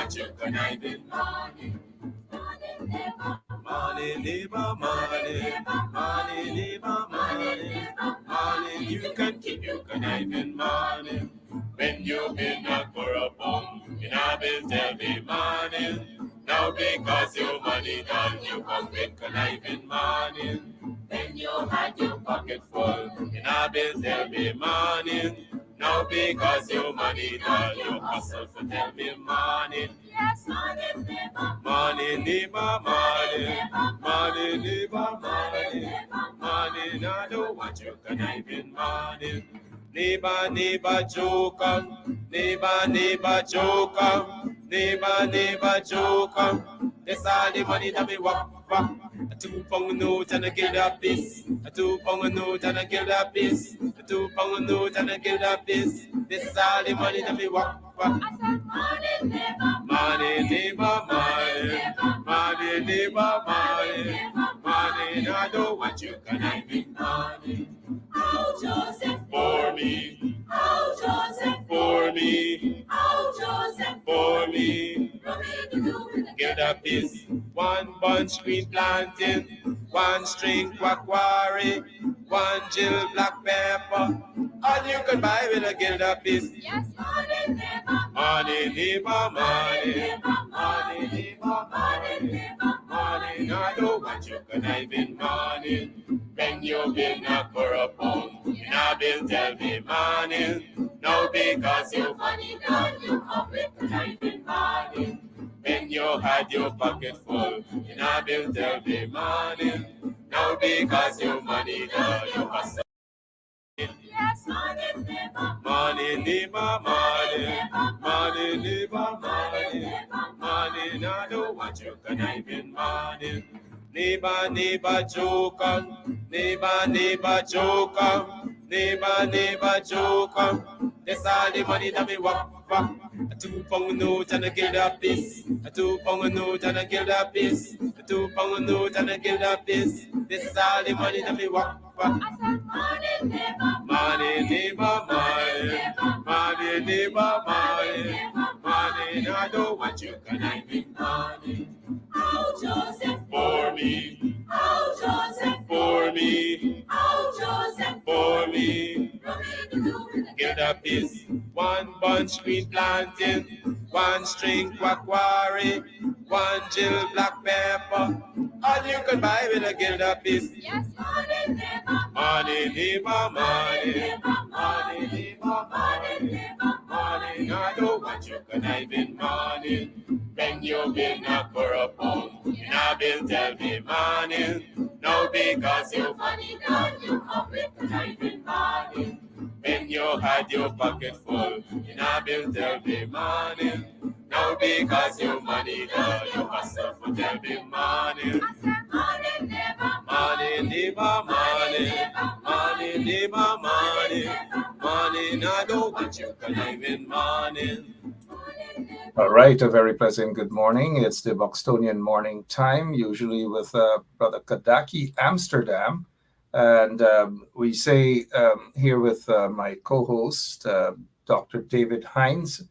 want your conniving money. Money, neighbor, money. Money, neighbor, money. Money, you can keep your conniving money. When you been a corrupt, you have been tell me money. Now because your money done, you come with conniving money. When you had your pocket full, you have been tell me money. Now because your money done, you hustle for tell me money. Yes, money, neighbor. Money, neighbor, money. Money, neighbor, money. Money, now I don't want your conniving money. Neighbor, neighbor, joker. Neighbor, neighbor, joker. Neighbor, neighbor, joker. That's all the money that me walk. A 2 pound note and a kill that piece. A 2 pound note and a kill that piece. A 2 pound note and a kill that piece. This is all the money that me walk. I said money, neighbor. Money, neighbor, money. Money, neighbor, money. Money, I don't want you conniving money. Oh, Joseph, for me. Oh, Joseph, for me. Oh, Joseph, for me. Get a piece. 1 bunch green plantain. 1 string quackwari. 1 Jill black pepper. All you can buy with a Gilda piece. Yes, money, neighbor. Money, neighbor, money. Money, neighbor, money. Money, I don't want you conniving money. When you been a corrupt, you now been tell me money. Now because your money done, you come with conniving money. When you had your pocket full, you now been tell me money. Now because your money done, you hustle. Yes, money, neighbor. Money, neighbor, money. Money, neighbor, money. Money, now I don't want you conniving money. Neighbor, neighbor, joker. Neighbor, neighbor, joker. Neighbor, neighbor, joker. That's all the money that me walk. A 2 pound note and a kill that piece. A 2 pound note and a kill that piece. A 2 pound note and a kill that piece. This is all the money that me walk. I said money, neighbor. Money, neighbor, money. Money, neighbor, money. Money, I don't want you conniving money. Oh, Joseph, for me. Oh, Joseph, for me. Oh, Joseph, for me. Get a piece. 1 bunch green plantain. 1 string quackwari. 1 Jill black pepper. All you can buy with a Gilda piece. Yes, money, neighbor. Money, neighbor, money. Money, neighbor, money. Money, I don't want you conniving money. When you been a corrupt, you now been tell me money. Now because your money done, you come with conniving money. When you had your pocket full, you now been tell me money. Now because your money done, you hustle for tell me money. I said money, neighbor. Money, neighbor, money. Money, neighbor, money. Money, now I don't want you conniving money. All right, a very pleasant good morning. It's the Buxtonian morning time, usually with Brother Kidackie, Amsterdam. And we say here with my co-host, Dr. David Hinds,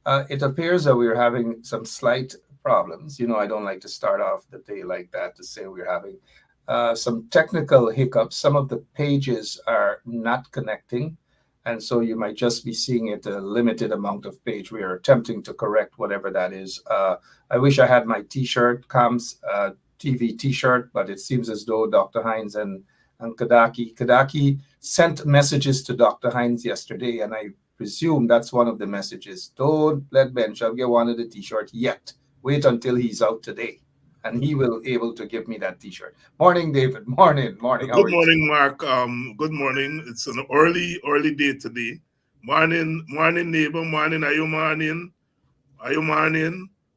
it appears that we're having some slight problems. You know, I don't like to start off the day like that to say we're having some technical hiccups. Some of the pages are not connecting. And so you might just be seeing it a limited amount of page. We are attempting to correct whatever that is. I wish I had my T-shirt, Comms TV T-shirt, but it seems as though Dr. Hinds and Kidackie sent messages to Dr. Hinds yesterday, and I presume that's one of the messages. Don't let Benschop get one of the T-shirt yet. Wait until he's out today, and he will able to give me that T-shirt. Morning, David. Morning. Good morning, Mark. Good morning. It's an early day today. Morning, neighbor. Morning. Are you morning?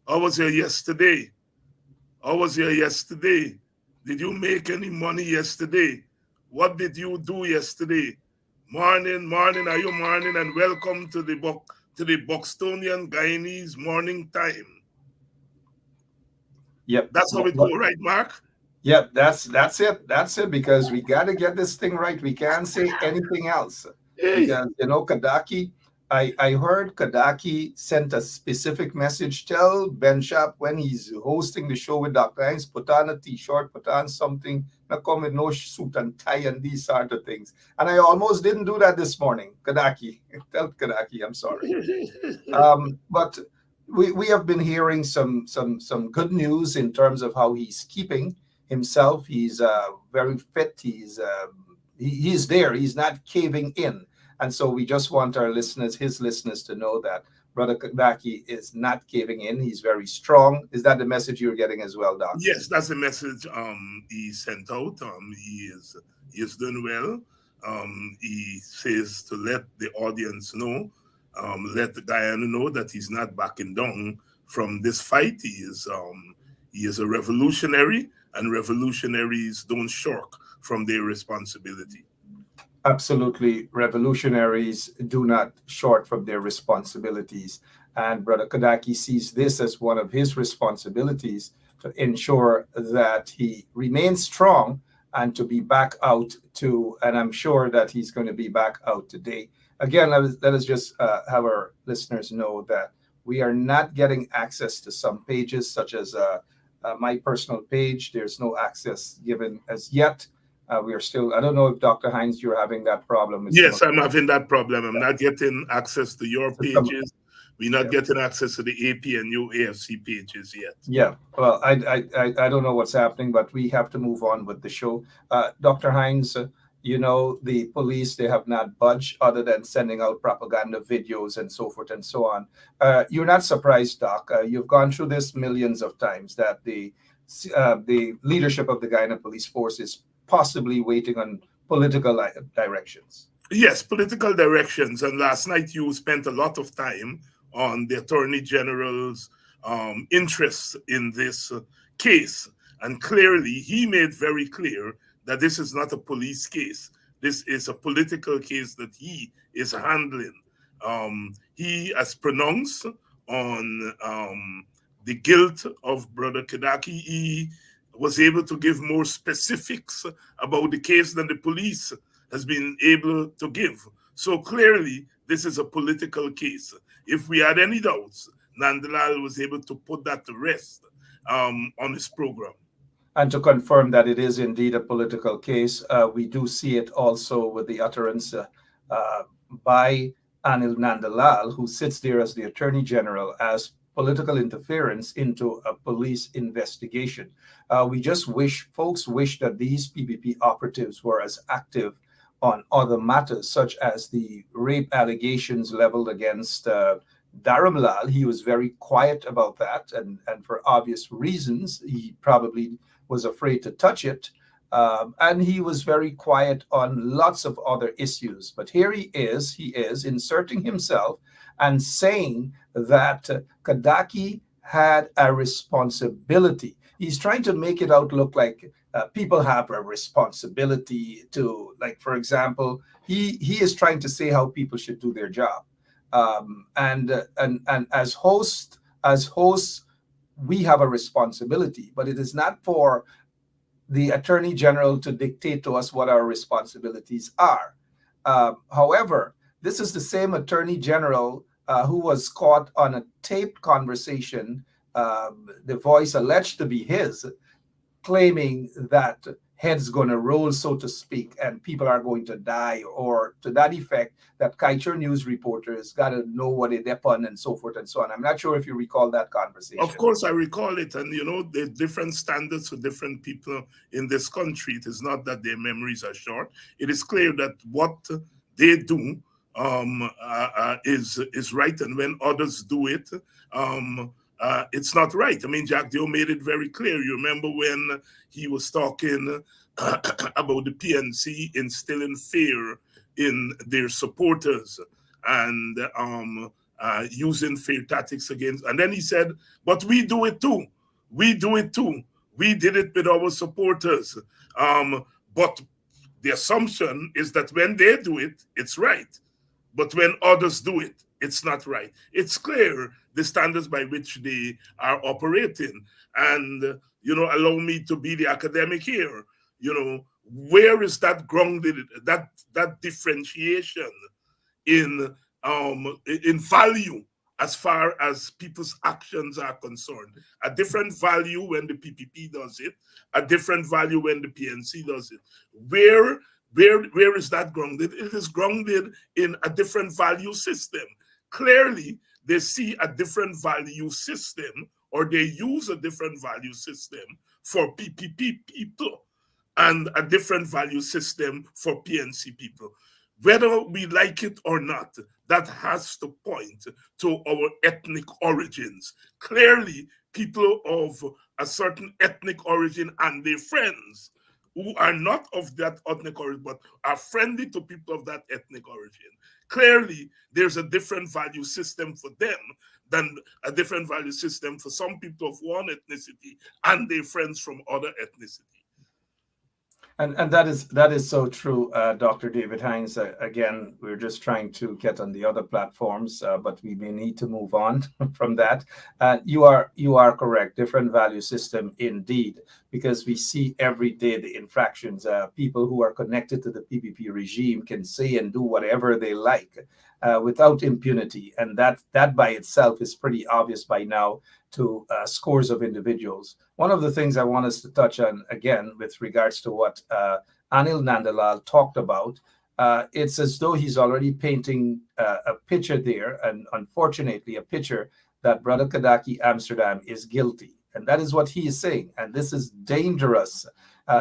How was your yesterday? Did you make any money yesterday? What did you do yesterday? Morning. Are you morning? And welcome to the Buxtonian Guyanese morning time. Yep, that's how it go, right, Mark? Yep, that's it. That's it, because we got to get this thing right. We can't say anything else. Because, you know, Kidackie, I heard Kidackie sent a specific message. Tell Benschop when he's hosting the show with Dr. Hines, put on a t-shirt, put on something, not come with no suit and tie and these sort of things. And I almost didn't do that this morning. Kidackie, tell Kidackie I'm sorry. But we have been hearing some good news in terms of how he's keeping himself. He's very fit. He's there. He's not caving in. And so we just want our listeners, his listeners, to know that Brother Kidackie is not caving in. He's very strong. Is that the message you're getting as well, Doc? Yes, that's the message he sent out. He is doing well. He says to let the audience know, let the Guyana know that he's not backing down from this fight. He is a revolutionary, and revolutionaries don't shirk from their responsibility. Absolutely. Revolutionaries do not short from their responsibilities. And Brother Kidackie sees this as one of his responsibilities to ensure that he remains strong and to be back out to, and I'm sure that he's going to be back out today. Again, let us just have our listeners know that we are not getting access to some pages, such as my personal page. There's no access given as yet. We are still, I don't know if Dr. Hines, you're having that problem. Yes, I'm having that problem. I'm not getting access to your pages. We're not getting access to the AP and UAFC pages yet. Yeah, well, I don't know what's happening, but we have to move on with the show. Dr. Hines, you know, the police, they have not budged other than sending out propaganda videos and so forth and so on. You're not surprised, Doc. You've gone through this millions of times that the leadership of the Guyana Police Force is possibly waiting on political directions. Yes, political directions. And last night you spent a lot of time on the Attorney General's interest in this case. And clearly, he made very clear that this is not a police case. This is a political case that he is handling. He has pronounced on the guilt of Brother Kidackie. He was able to give more specifics about the case than the police has been able to give. So clearly, this is a political case. If we had any doubts, Nandalal was able to put that to rest on his program. And to confirm that it is indeed a political case, we do see it also with the utterance by Anil Nandalal, who sits there as the Attorney General, as political interference into a police investigation. We just folks wish that these PPP operatives were as active on other matters, such as the rape allegations leveled against Dharamlal. He was very quiet about that, and for obvious reasons. He probably was afraid to touch it. And he was very quiet on lots of other issues. But here he is inserting himself and saying that Kidackie had a responsibility. He's trying to make it out look like people have a responsibility to, like, for example, he is trying to say how people should do their job. And as hosts, we have a responsibility, but it is not for the Attorney General to dictate to us what our responsibilities are. However, this is the same Attorney General who was caught on a taped conversation, the voice alleged to be his, claiming that heads going to roll, so to speak, and people are going to die, or to that effect, that Kaiser News reporters got to know what they depend and so forth and so on. I'm not sure if you recall that conversation. Of course, I recall it. And, you know, there's different standards for different people in this country. It is not that their memories are short. It is clear that what they do is right. And when others do it, it's not right. I mean, Jack Dio made it very clear. You remember when he was talking about the PNC instilling fear in their supporters and using fear tactics against. And then he said, but we do it too. We do it too. We did it with our supporters. But the assumption is that when they do it, it's right. But when others do it, it's not right. It's clear the standards by which they are operating. And, you know, allow me to be the academic here. You know, where is that grounded, that differentiation in in value as far as people's actions are concerned. A different value when the PPP does it, a different value when the PNC does it. Where is that grounded? It is grounded in a different value system. Clearly, they see a different value system, or they use a different value system for PPP people and a different value system for PNC people. Whether we like it or not, that has to point to our ethnic origins. Clearly, people of a certain ethnic origin and their friends who are not of that ethnic origin but are friendly to people of that ethnic origin. Clearly, there's a different value system for them than a different value system for some people of one ethnicity and their friends from other ethnicity. And that is so true, Dr. David Hinds. Again, we're just trying to get on the other platforms, but we may need to move on from that. You are correct. Different value system indeed, because we see every day the infractions. People who are connected to the PPP regime can say and do whatever they like without impunity, and that by itself is pretty obvious by now to scores of individuals. One of the things I want us to touch on again with regards to what Anil Nandalal talked about, it's as though he's already painting a picture there, and unfortunately a picture that Brother Kidackie Amsterdam is guilty. And that is what he is saying. And this is dangerous.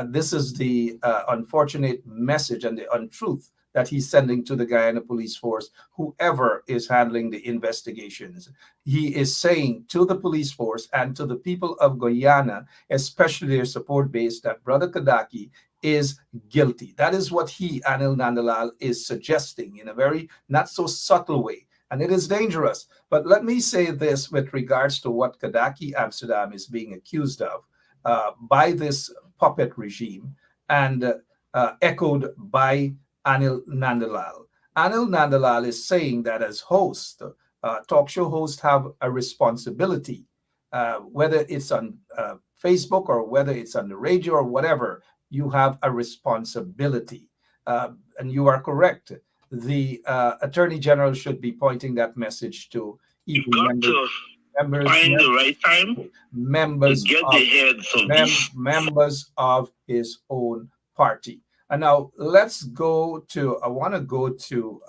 This is the unfortunate message and the untruth that he's sending to the Guyana Police Force, whoever is handling the investigations. He is saying to the police force and to the people of Guyana, especially their support base, that Brother Kidackie is guilty. That is what he, Anil Nandalal, is suggesting in a very not so subtle way. And it is dangerous. But let me say this with regards to what Kidackie Amsterdam is being accused of by this puppet regime and echoed by Anil Nandalal. Anil Nandalal is saying that as host, talk show hosts have a responsibility, whether it's on Facebook or whether it's on the radio or whatever, you have a responsibility. And you are correct. The Attorney General should be pointing that message to even members find the right time members to get the heads of members of his own party. And now let's go to. I want to go to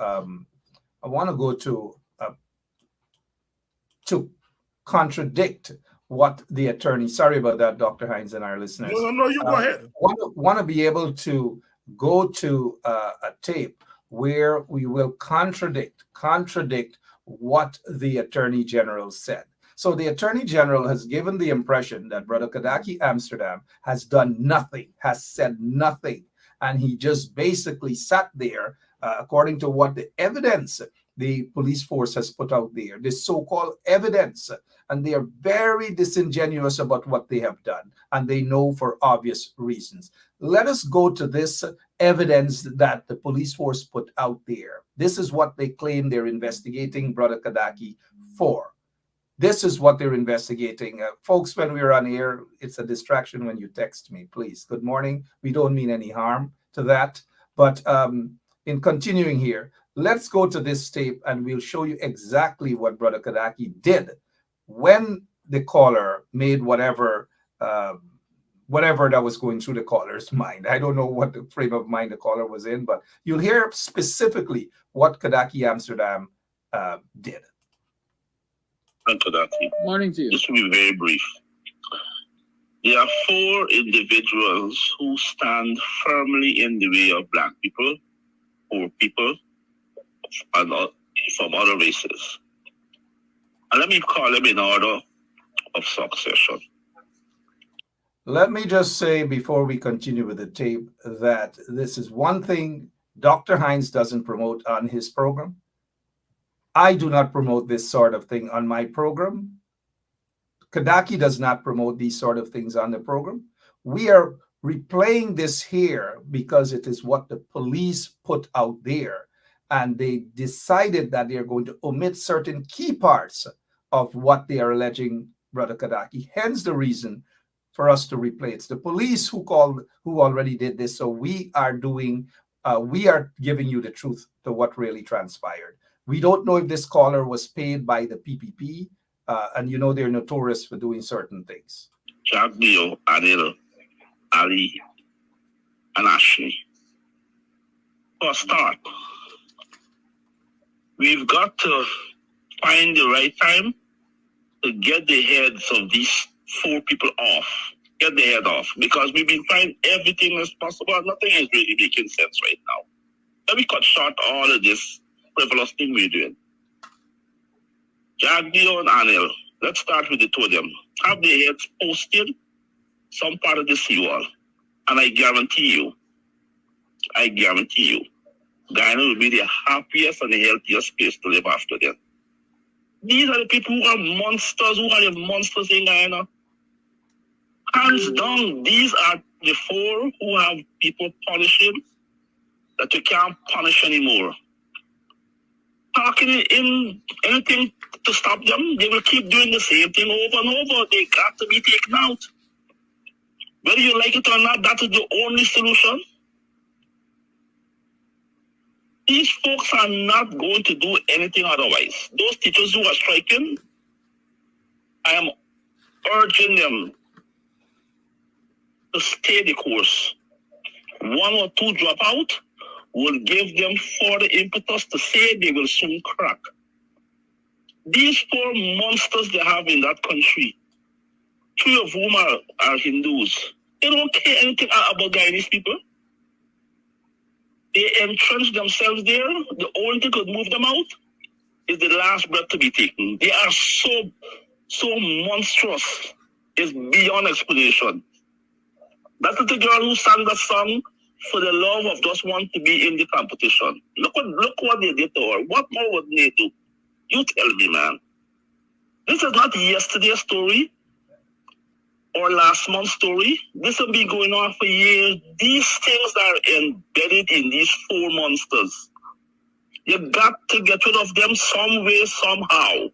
contradict what the attorney. Sorry about that, Dr. Hinds and our listeners. No, you go ahead. Want to be able to go to a tape where we will contradict what the Attorney General said. So the Attorney General has given the impression that Brother Kidackie Amsterdam has done nothing, has said nothing. And he just basically sat there, according to what the evidence the police force has put out there, this so-called evidence, and they are very disingenuous about what they have done, and they know for obvious reasons. Let us go to this evidence that the police force put out there. This is what they claim they're investigating Brother Kidackie for. This is what they're investigating. Folks, when we're on air, it's a distraction when you text me, please. Good morning. We don't mean any harm to that. But in continuing here, let's go to this tape and we'll show you exactly what Brother Kidackie did when the caller made whatever that was going through the caller's mind. I don't know what the frame of mind the caller was in, but you'll hear specifically what Kidackie Amsterdam did. Kidackie. Morning to you. This will be very brief. There are 4 individuals who stand firmly in the way of Black people or people from other races. And let me call them in order of succession. Let me just say before we continue with the tape that this is one thing Dr. Hinds doesn't promote on his program. I do not promote this sort of thing on my program. Kidackie does not promote these sort of things on the program. We are replaying this here because it is what the police put out there. And they decided that they're going to omit certain key parts of what they are alleging Brother Kidackie. Hence the reason for us to replay. It's the police who already did this. So we are giving you the truth to what really transpired. We don't know if this caller was paid by the PPP, and you know they're notorious for doing certain things. Jack Dio, Adil, Ali, and Ashley. For a start, we've got to find the right time to get the heads of these 4 people off. Get the head off. Because we've been trying everything as possible. Nothing is really making sense right now. Let me cut short all of this frivolous thing we're doing. Jagdio and Anil, let's start with the 2 of them. Have their heads posted some part of the seawall. And I guarantee you, Guyana will be the happiest and the healthiest place to live after them. These are the people who are monsters, who are the monsters in Guyana. Hands down, these are the 4 who have people punishing that you can't punish anymore. Talking in anything to stop them, they will keep doing the same thing over and over. They got to be taken out. Whether you like it or not, that is the only solution. These folks are not going to do anything otherwise. Those teachers who are striking, I am urging them to stay the course. 1 or 2 drop out will give them further impetus to say they will soon crack. These 4 monsters they have in that country, 3 of whom are Hindus, they don't care anything about Guyanese people. They entrench themselves there. The only thing that could move them out is the last breath to be taken. They are so monstrous. It's beyond explanation. That is the girl who sang that song for the love of just want to be in the competition. Look what they did to her. What more would they do? You tell me, man. This is not yesterday's story or last month's story. This has been going on for years. These things are embedded in these 4 monsters. You got to get rid of them some way, somehow.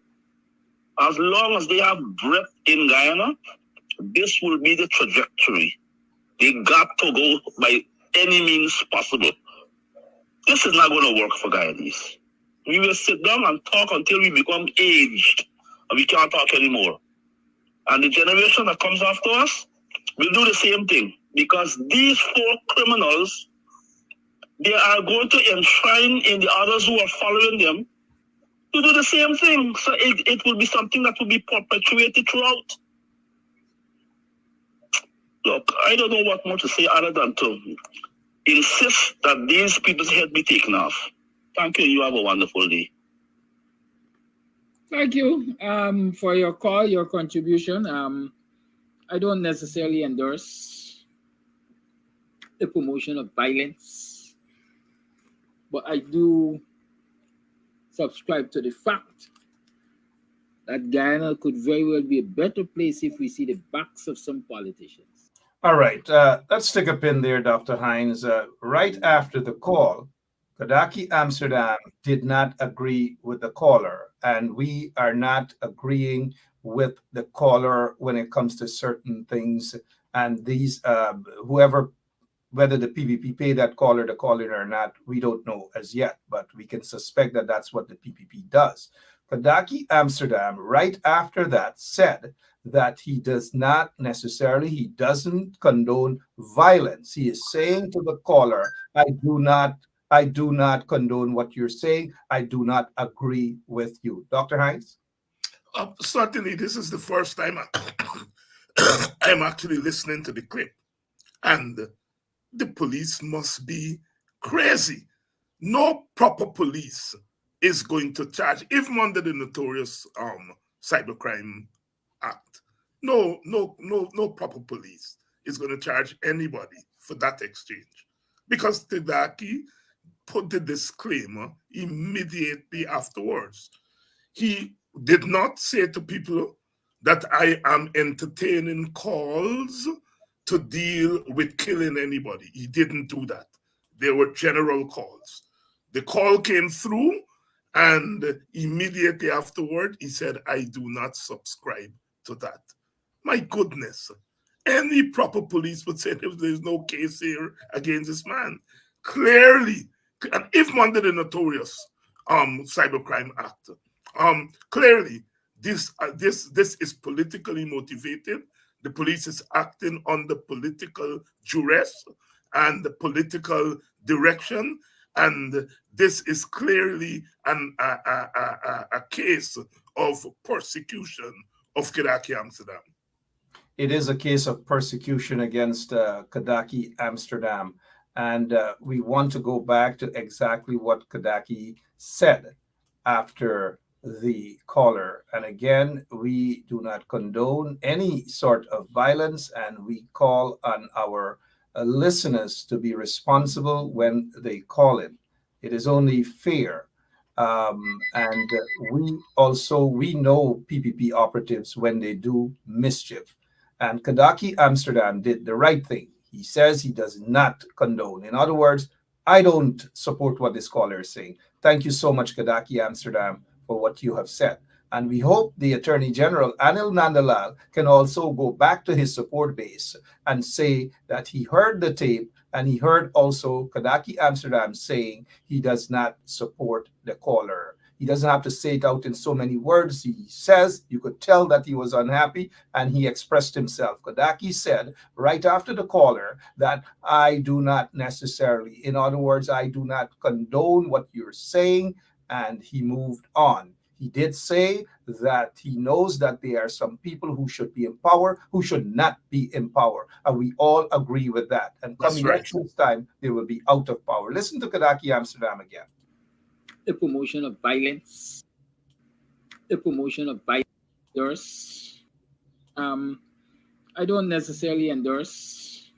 As long as they have breath in Guyana, this will be the trajectory. They got to go by any means possible. This is not going to work for Guyanese. We will sit down and talk until we become aged and we can't talk anymore. And the generation that comes after us will do the same thing, because these 4 criminals, they are going to enshrine in the others who are following them to do the same thing. So it will be something that will be perpetuated throughout. Look, I don't know what more to say other than to insist that these people's head be taken off. Thank you. You have a wonderful day. Thank you for your call, your contribution. I don't necessarily endorse the promotion of violence, but I do subscribe to the fact that Guyana could very well be a better place if we see the backs of some politicians. All right, let's stick a pin there, Dr. Hines. Right after the call, Kidackie Amsterdam did not agree with the caller, and we are not agreeing with the caller when it comes to certain things. And these, whoever, whether the PPP pay that caller the call in or not, we don't know as yet, but we can suspect that that's what the PPP does. Kidackie Amsterdam, right after that, said that he doesn't condone violence. He is saying to the caller, I do not condone what you're saying. I do not agree with you. Dr. Hines? Certainly, this is the first time I'm actually listening to the clip. And the police must be crazy. No proper police is going to charge, even under the notorious Cybercrime Act. No proper police is going to charge anybody for that exchange. Because Kidackie put the disclaimer immediately afterwards. He did not say to people that I am entertaining calls to deal with killing anybody. He didn't do that. They were general calls. The call came through, and immediately afterward, he said, I do not subscribe to that. My goodness. Any proper police would say if there's no case here against this man. Clearly, and if under the notorious Cybercrime Act. Clearly, this is politically motivated. The police is acting under political duress and political direction, and this is clearly a case of persecution of Kidackie, Amsterdam. It is a case of persecution against Kidackie, Amsterdam. And we want to go back to exactly what Kidackie said after the caller. And again, we do not condone any sort of violence, and we call on our listeners to be responsible when they call in. It is only fair. And we know PPP operatives when they do mischief. And Kidackie Amsterdam did the right thing. He says he does not condone. In other words, I don't support what this caller is saying. Thank you so much, Kidackie Amsterdam, for what you have said. And we hope the Attorney General, Anil Nandalal, can also go back to his support base and say that he heard the tape, and he heard also Kidackie Amsterdam saying he does not support the caller. He doesn't have to say it out in so many words. He says you could tell that he was unhappy, and he expressed himself. Kidackie said right after the caller that I do not necessarily, in other words, I do not condone what you're saying, and he moved on. He did say that he knows that there are some people who should be in power who should not be in power. And we all agree with that. And coming next time, they will be out of power. Listen to Kidackie Amsterdam again. The promotion of violence. The promotion of violence. I don't necessarily endorse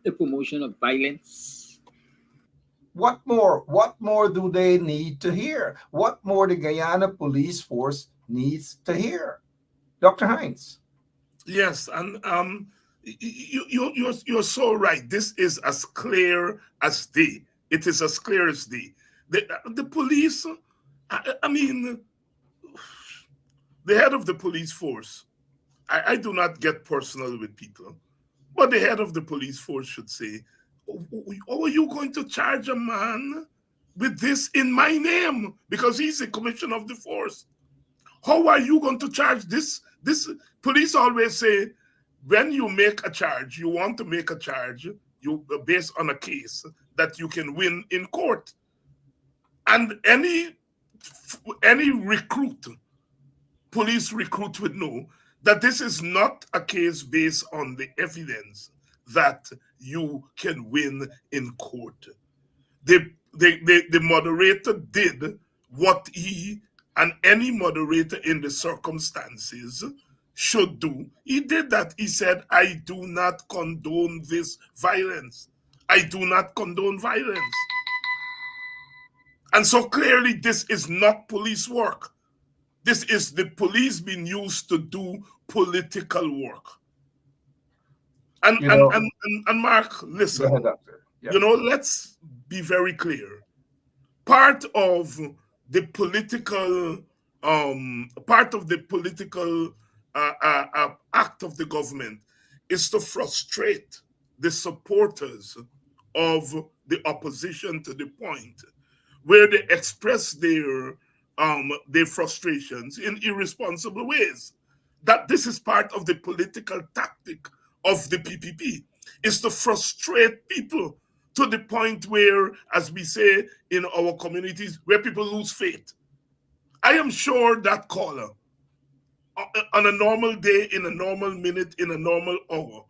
the promotion of violence. What more do they need to hear? What more the Guyana Police Force needs to hear? Dr. Hines. Yes, and you're so right. This is as clear as day. It is as clear as day. The police, I mean, the head of the police force, I do not get personal with people, but the head of the police force should say, "Oh, are you going to charge a man with this in my name? Because he's the commissioner of the force. How are you going to charge this?" Police always say, when you make a charge, you want to make a charge based on a case that you can win in court. And any police recruit would know that this is not a case based on the evidence that you can win in court. The moderator did what he and any moderator in the circumstances should do. He did that. He said, I do not condone this violence. I do not condone violence. And so clearly this is not police work. This is the police being used to do political work. And Mark, listen, go ahead, Doctor. Yeah. Let's be very clear. Part of the political act of the government is to frustrate the supporters of the opposition to the point where they express their frustrations in irresponsible ways. That this is part of the political tactic of the PPP, is to frustrate people to the point where, as we say in our communities, where people lose faith. I am sure that caller, on a normal day, in a normal minute, in a normal hour,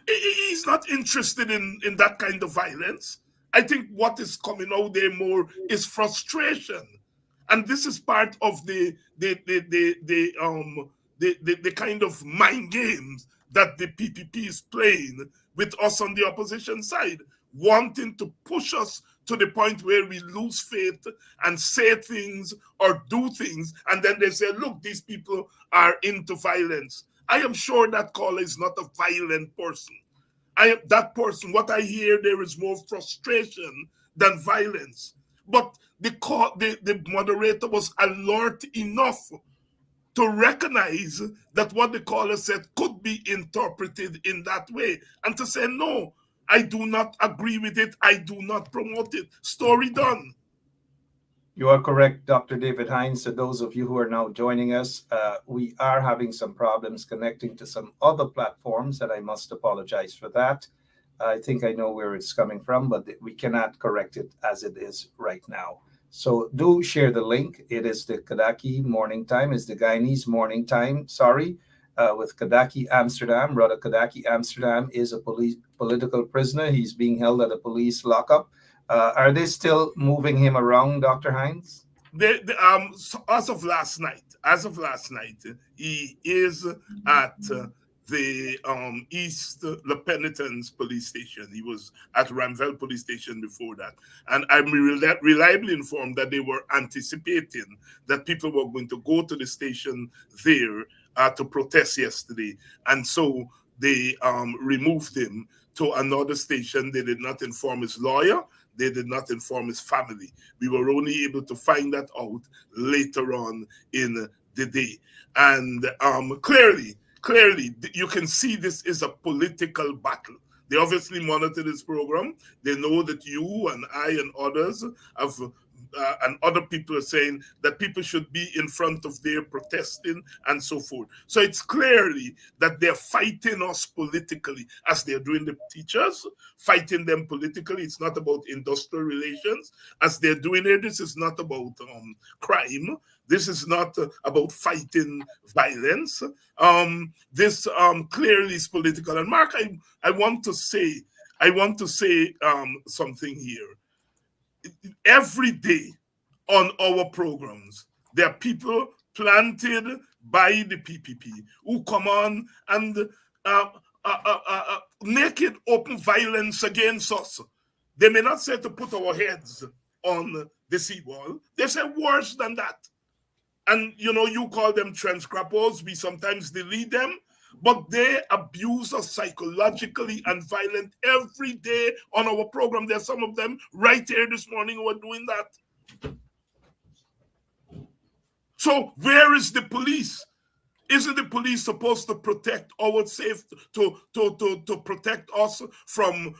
he's not interested in that kind of violence. I think what is coming out there more is frustration, and this is part of the kind of mind games that the PPP is playing with us on the opposition side, wanting to push us to the point where we lose faith and say things or do things, and then they say, look, these people are into violence. I am sure that caller is not a violent person. That person, what I hear, there is more frustration than violence. But the moderator was alert enough to recognize that what the caller said could be interpreted in that way, and to say, no, I do not agree with it, I do not promote it. Story done. You are correct, Dr. David Hines. To those of you who are now joining us, we are having some problems connecting to some other platforms, and I must apologize for that. I think I know where it's coming from, but we cannot correct it as it is right now. So do share the link. It is the Kidackie morning time, it's the Guyanese morning time, sorry, with Kidackie Amsterdam. Brother Kidackie Amsterdam is a political prisoner. He's being held at a police lockup. Are they still moving him around, Dr. Hines? So as of last night, he is at the East La Penitence police station. He was at Ramvel police station before that. And I'm reliably informed that they were anticipating that people were going to go to the station there to protest yesterday. And so they removed him to another station. They did not inform his lawyer. They did not inform his family. We were only able to find that out later on in the day. And clearly, you can see this is a political battle. They obviously monitor this program. They know that you and I and others have and other people are saying that people should be in front of their protesting and so forth. So it's clearly that they're fighting us politically as they're doing the teachers, fighting them politically. It's not about industrial relations. As they're doing it, this is not about crime. This is not about fighting violence. This clearly is political. And Mark, I want to say something here. Every day on our programs, there are people planted by the PPP who come on and naked open violence against us. They may not say to put our heads on the seawall. They say worse than that. And you call them trench scrappers. We sometimes delete them. But they abuse us psychologically and violent every day on our program. There's some of them right here this morning who are doing that. So where is the police? Isn't the police supposed to protect our safety, to protect us from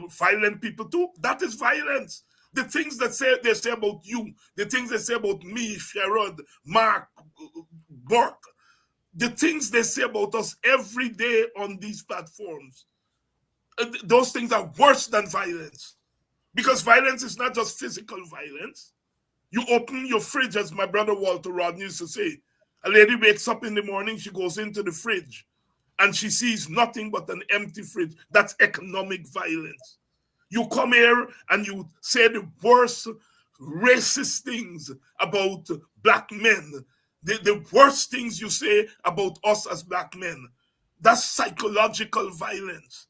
violent people too? That is violence. The things that they say about you, the things they say about me, Sherrod, Mark, Burke, the things they say about us every day on these platforms, those things are worse than violence. Because violence is not just physical violence. You open your fridge, as my brother Walter Rodney used to say. A lady wakes up in the morning, she goes into the fridge, and she sees nothing but an empty fridge. That's economic violence. You come here and you say the worst racist things about black men, the worst things you say about us as black men. That's psychological violence.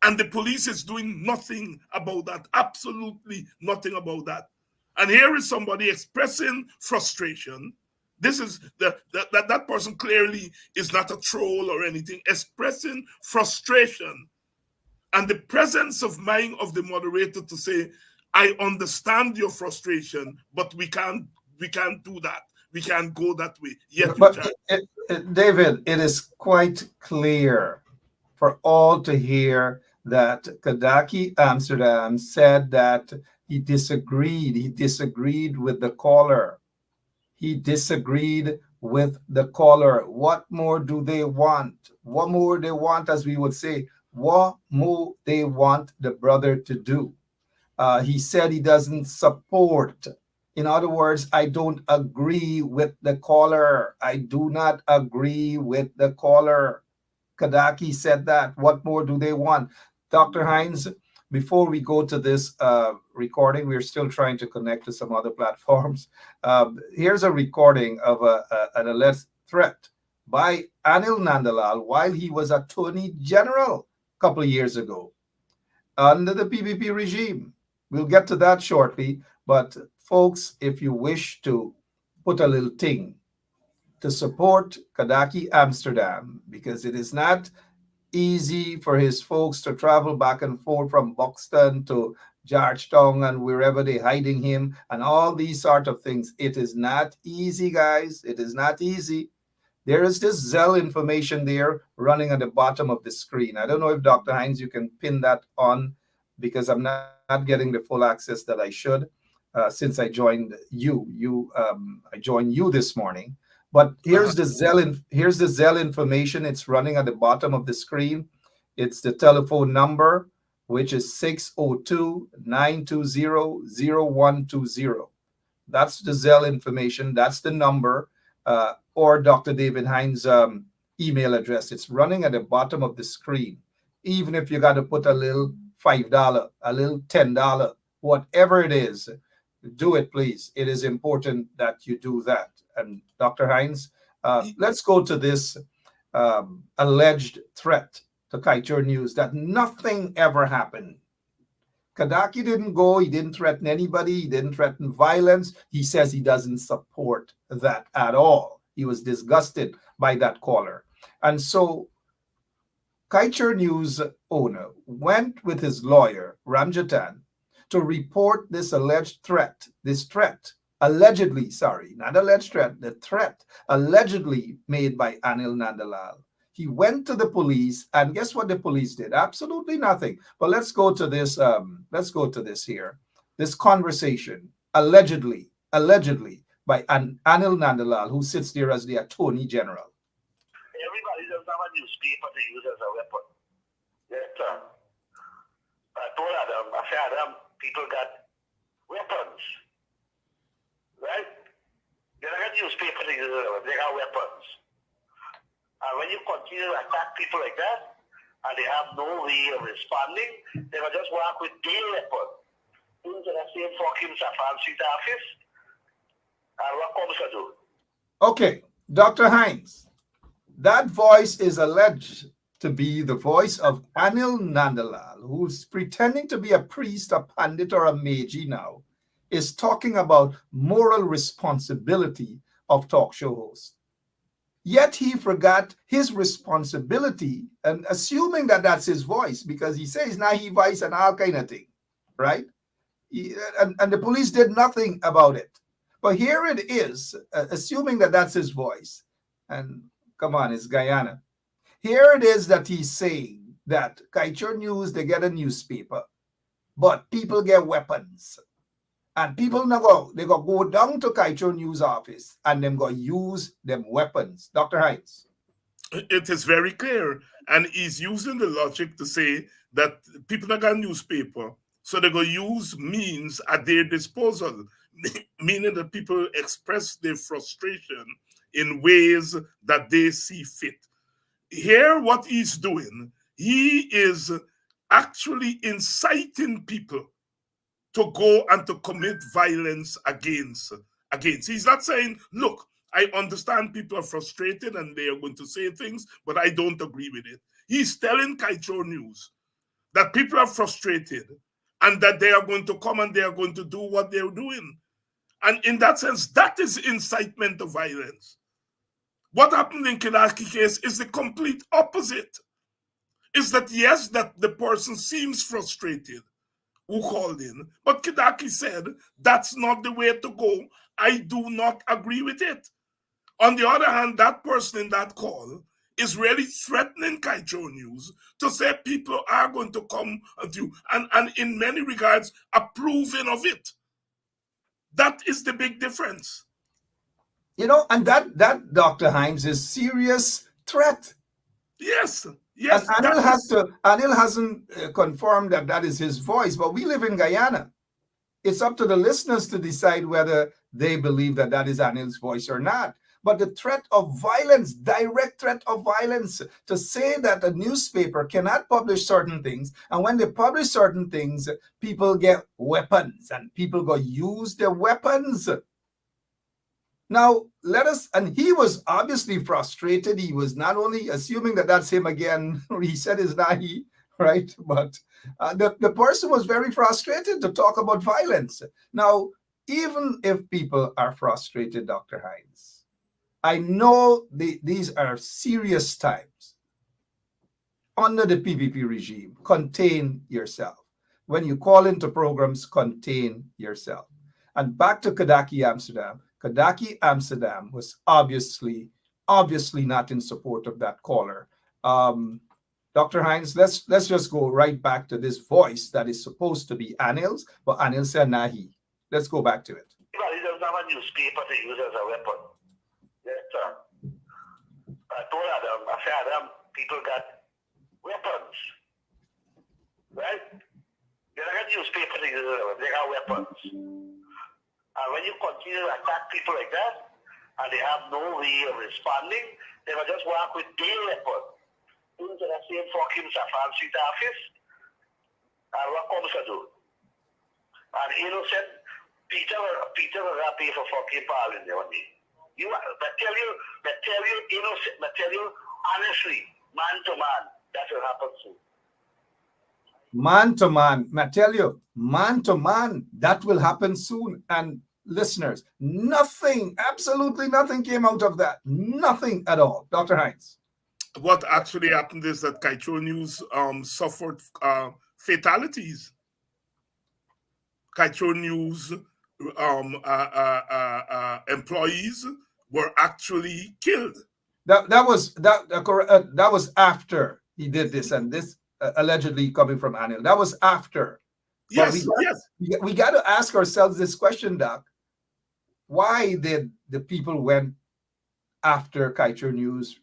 And the police is doing nothing about that, absolutely nothing about that. And here is somebody expressing frustration. This is that person clearly is not a troll or anything, expressing frustration. And the presence of mind of the moderator to say, I understand your frustration, but we can't do that. We can't go that way. Yet but David, it is quite clear for all to hear that Kidackie Amsterdam said that he disagreed. He disagreed with the caller. He disagreed with the caller. What more do they want? What more they want, as we would say, what more they want the brother to do? He said he doesn't support. In other words, I don't agree with the caller. I do not agree with the caller. Kidackie said that. What more do they want? Dr. Hines, before we go to this recording, we're still trying to connect to some other platforms. Here's a recording of an alleged threat by Anil Nandalal while he was Attorney General a couple of years ago under the PPP regime. We'll get to that shortly. But folks, if you wish to put a little thing to support Kidackie Amsterdam, because it is not easy for his folks to travel back and forth from Buxton to Georgetown and wherever they're hiding him and all these sort of things. It is not easy, guys. It is not easy. There is this Zelle information there running at the bottom of the screen. I don't know if Dr. Hines, you can pin that on because I'm not getting the full access that I should. since I joined you. I joined you this morning. But here's the Zelle information. It's running at the bottom of the screen. It's the telephone number, which is 602-920-0120. That's the Zelle information. That's the number, or Dr. David Hines' email address. It's running at the bottom of the screen. Even if you got to put a little $5, a little $10, whatever it is, do it, please. It is important that you do that. And Dr. Hines, let's go to this alleged threat to Kaitor News that nothing ever happened. Kidackie didn't go. He didn't threaten anybody. He didn't threaten violence. He says he doesn't support that at all. He was disgusted by that caller. And so Kaitor News owner went with his lawyer, Ramjatan, to report this alleged threat, allegedly, not alleged threat, the threat allegedly made by Anil Nandalal. He went to the police, and guess what the police did? Absolutely nothing. But let's go to this. Here. This conversation, allegedly by Anil Nandalal, who sits there as the Attorney General. Everybody doesn't have a newspaper to use as a weapon. Yes, I told Adam, I said, Adam, people got weapons, right? They don't have newspaper to use as a weapon. They got weapons. And when you continue to attack people like that, and they have no way of responding, they will just walk with their weapon into the same fucking Safan Street office. And what comes to do? Okay, Dr. Hines, that voice is alleged to be the voice of Anil Nandalal, who's pretending to be a priest, a pandit, or a magi now, is talking about moral responsibility of talk show hosts. Yet he forgot his responsibility, and assuming that that's his voice, because he says now he voice and all kind of thing, right? And the police did nothing about it. But here it is, assuming that that's his voice. And come on, it's Guyana. Here it is that he's saying that Kaitor News, they get a newspaper, but people get weapons. And people they go down to Kaitor News office and them go use them weapons. Dr. Hines. It is very clear. And he's using the logic to say that people that got a newspaper, so they're going to use means at their disposal, meaning that people express their frustration in ways that they see fit. Here, what he's doing, he is actually inciting people to go and to commit violence against. He's not saying, look, I understand people are frustrated and they are going to say things, but I don't agree with it. He's telling Kaitor News that people are frustrated and that they are going to come and they are going to do what they're doing. And in that sense, that is incitement of violence. What happened in Kidackie case is the complete opposite. Is that, yes, that the person seems frustrated who called in, but Kidackie said, that's not the way to go. I do not agree with it. On the other hand, that person in that call is really threatening Kaitor News to say people are going to come at you, and in many regards, approving of it. That is the big difference. You know, and that Dr. Hines is serious threat. Yes. And Anil hasn't confirmed that is his voice, but we live in Guyana. It's up to the listeners to decide whether they believe that is Anil's voice or not. But the threat of violence, direct threat of violence, to say that a newspaper cannot publish certain things, and when they publish certain things, people get weapons, and people go use their weapons. Now, and he was obviously frustrated. He was not only assuming that that's him again, he said it's not he, right? But the person was very frustrated to talk about violence. Now, even if people are frustrated, Dr. Hines, I know these are serious times. Under the PPP regime, contain yourself. When you call into programs, contain yourself. And back to Kidackie, Amsterdam. Kidackie, Amsterdam was obviously not in support of that caller. Dr. Hines, let's just go right back to this voice that is supposed to be Anil's, but Anil said nahi. Let's go back to it. Everybody doesn't have a newspaper to use as a weapon. Yes, sir. I told Adam, I said, Adam, people got weapons. Right? They don't got newspaper to use as a weapon. They got weapons. And when you continue to attack people like that, and they have no way of responding, they will just walk with their weapon into the same fucking Safran Street office. And what comes to do? And innocent Peter will not pay for fucking parling there on me. I tell you innocent, I tell you honestly, man to man, that will happen soon. Man to man, I tell you, man to man, that will happen soon. And listeners, nothing, absolutely nothing came out of that. Nothing at all. Dr. Hinds. What actually happened is that Kaitro News suffered fatalities. Kaitro News employees were actually killed. That was after he did this, and this allegedly coming from Anil. That was after. Yes, We got to ask ourselves this question, Doc. Why did the people went after Kaitro News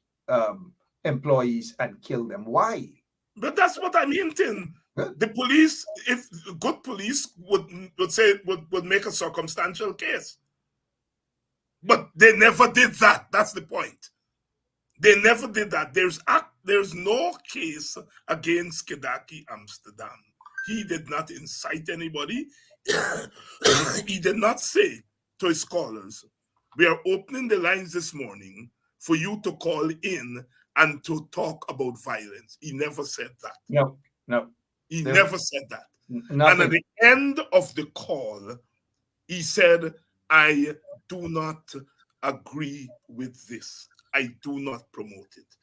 employees and kill them? Why? But that's what I mean, Tim. The police, if good police would make a circumstantial case. But they never did that. That's the point. They never did that. There's no case against Kidackie Amsterdam. He did not incite anybody. He did not say to his callers, we are opening the lines this morning for you to call in and to talk about violence. He never said that. No. He never said that. Nothing. And at the end of the call, he said, I do not agree with this. I do not promote it.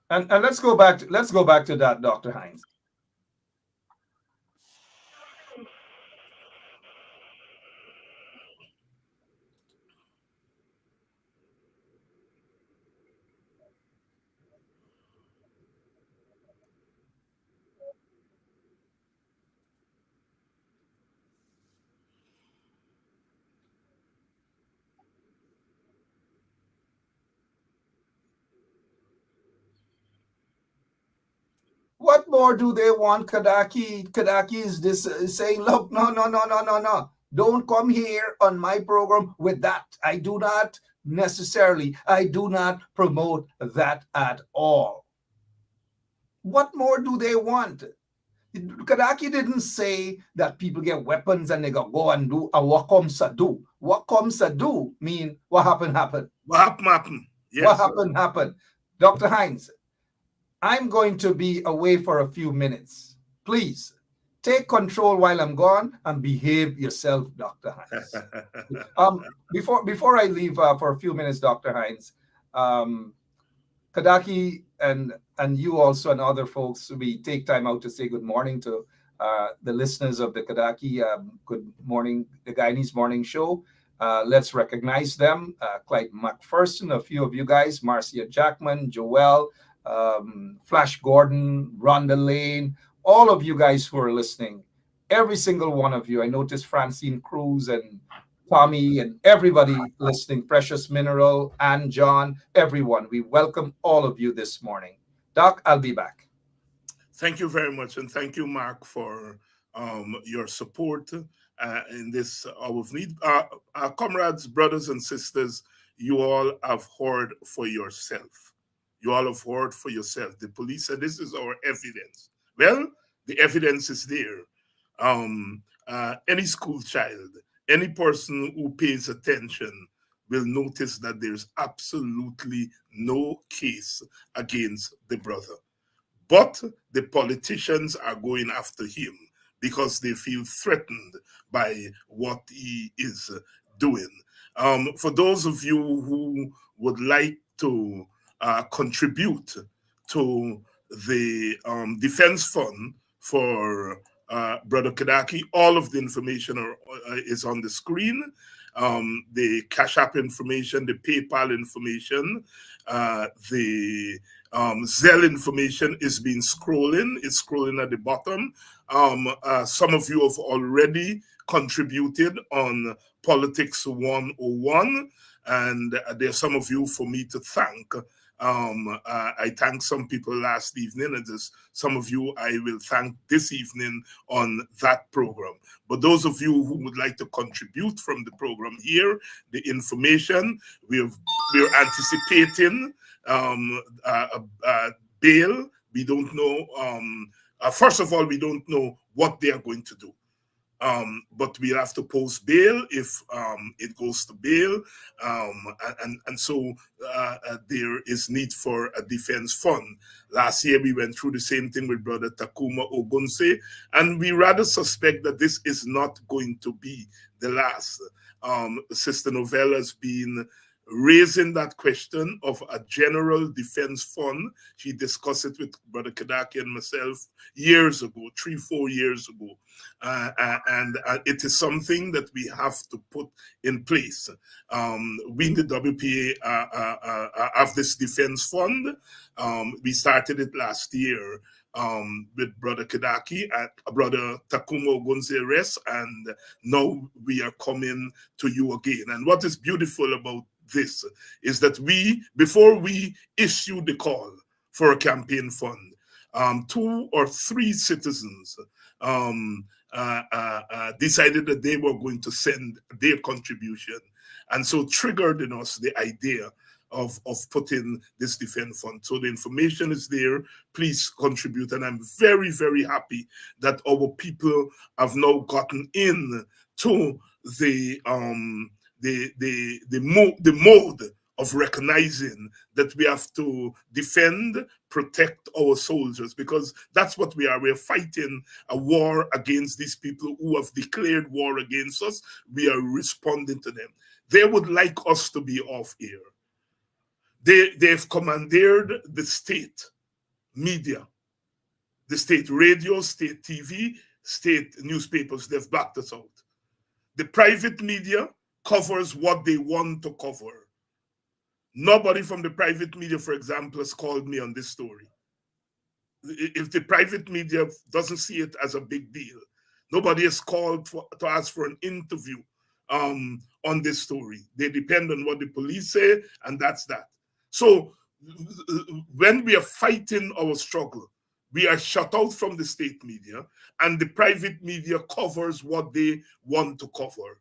And let's go back to that, Dr. Hinds. What more do they want, Kidackie? Kidackie is saying, look, no. Don't come here on my program with that. I do not promote that at all. What more do they want? Kidackie didn't say that people get weapons and they go and do a what comes to do. What comes to do mean what happened. What happened? Yes. What happened. Dr. Hinds, I'm going to be away for a few minutes. Please take control while I'm gone and behave yourself, Dr. Hinds. Before I leave for a few minutes, Dr. Hinds, Kidackie and you also and other folks, we take time out to say good morning to the listeners of the Kidackie Good Morning, the Guyanese Morning Show. Let's recognize them. Clyde McPherson, a few of you guys, Marcia Jackman, Joelle, Flash Gordon, Rhonda Lane, all of you guys who are listening, every single one of you. I noticed Francine Cruz and Tommy and everybody listening, Precious Mineral, and John, everyone. We welcome all of you this morning. Doc, I'll be back. Thank you very much. And thank you, Mark, for your support in this hour of need. Comrades, brothers and sisters, you all have heard for yourself. You all have heard for yourself. The police said this is our evidence. Well, the evidence is there. Any school child, any person who pays attention will notice that there's absolutely no case against the brother. But the politicians are going after him because they feel threatened by what he is doing. For those of you who would like to contribute to the defense fund for Brother Kidackie, all of the information is on the screen. The Cash App information, the PayPal information, the Zelle information is being scrolling. It's scrolling at the bottom. Some of you have already contributed on Politics 101, and there's some of you for me to thank. I thanked some people last evening, and there's some of you I will thank this evening on that program. But those of you who would like to contribute from the program here, the information, we're anticipating bail. We don't know. First of all, we don't know what they are going to do. But we'll have to post bail if it goes to bail. And so there is need for a defense fund. Last year, we went through the same thing with Brother Takuma Ogunse, and we rather suspect that this is not going to be the last. Sister Novella's been raising that question of a general defense fund. She discussed it with Brother Kidackie and myself years ago, 3-4 years ago. And it is something that we have to put in place. We in the WPA have this defense fund. We started it last year with Brother Kidackie and Brother Takuma Ogunse Rest, and now we are coming to you again. And what is beautiful about this is that before we issue the call for a campaign fund, 2 or 3 citizens decided that they were going to send their contribution, and so triggered in us the idea of putting this defense fund. So the information is there. Please contribute, and I'm very, very happy that our people have now gotten in to the mode of recognizing that we have to defend, protect our soldiers, because that's what we are. We're fighting a war against these people who have declared war against us. We are responding to them. They would like us to be off air. They've commandeered the state media, the state radio, state TV, state newspapers. They've backed us out. The private media covers what they want to cover. Nobody from the private media, for example, has called me on this story. If the private media doesn't see it as a big deal, nobody has called to ask for an interview on this story. They depend on what the police say, and that's that. So when we are fighting our struggle, we are shut out from the state media, and the private media covers what they want to cover.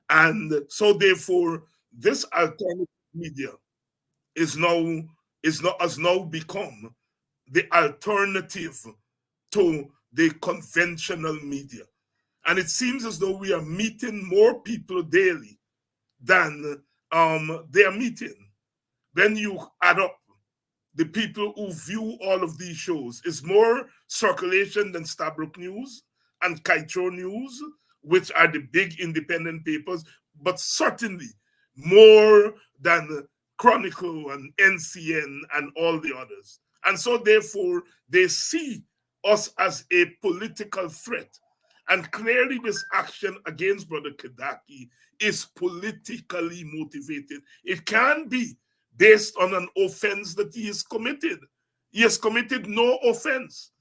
And so therefore, this alternative media has now become the alternative to the conventional media. And it seems as though we are meeting more people daily than they are meeting. When you add up the people who view all of these shows, is more circulation than Stabrook News and Kaitro News, which are the big independent papers, but certainly more than Chronicle and NCN and all the others. And so therefore, they see us as a political threat. And clearly this action against Brother Kidackie is politically motivated. It can be based on an offense that he has committed. He has committed no offense.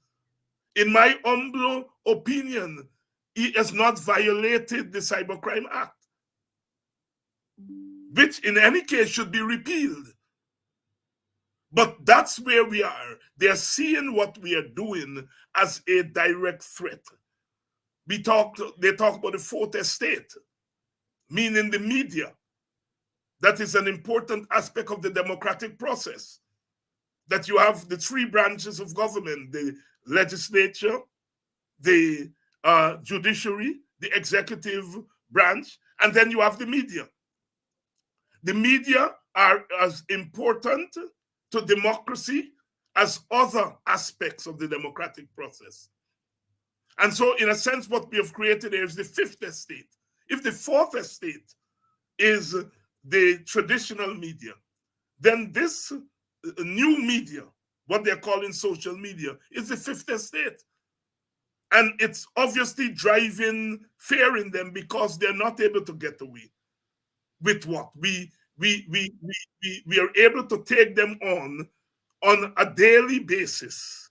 In my humble opinion, he has not violated the Cybercrime Act, which in any case should be repealed. But that's where we are. They're seeing what we are doing as a direct threat. They talk about the fourth estate, meaning the media. That is an important aspect of the democratic process. That you have the 3 branches of government, the legislature, the judiciary, the executive branch, and then you have the media. The media are as important to democracy as other aspects of the democratic process. And so, in a sense, what we have created here is the 5th estate. If the 4th estate is the traditional media, then this new media, what they're calling social media, is the 5th estate. And it's obviously driving fear in them because they're not able to get away with what we are able to take them on a daily basis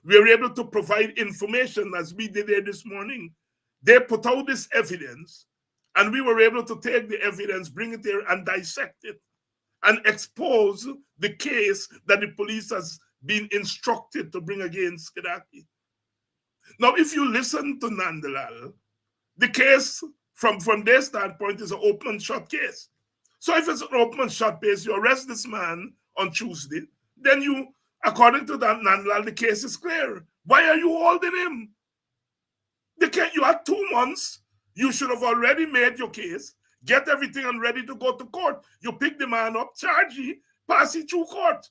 we were able to provide information as we did here this morning. They put out this evidence, and we were able to take the evidence, bring it here, and dissect it, and expose the case that the police has been instructed to bring against Kidackie. Now, if you listen to Nandalal, the case from their standpoint is an open and shut case. So if it's an open and shut case, you arrest this man on Tuesday, then you, according to that Nandalal, the case is clear. Why are you holding him? You had 2 months. You should have already made your case, get everything and ready to go to court. You pick the man up, charge him, pass it through court.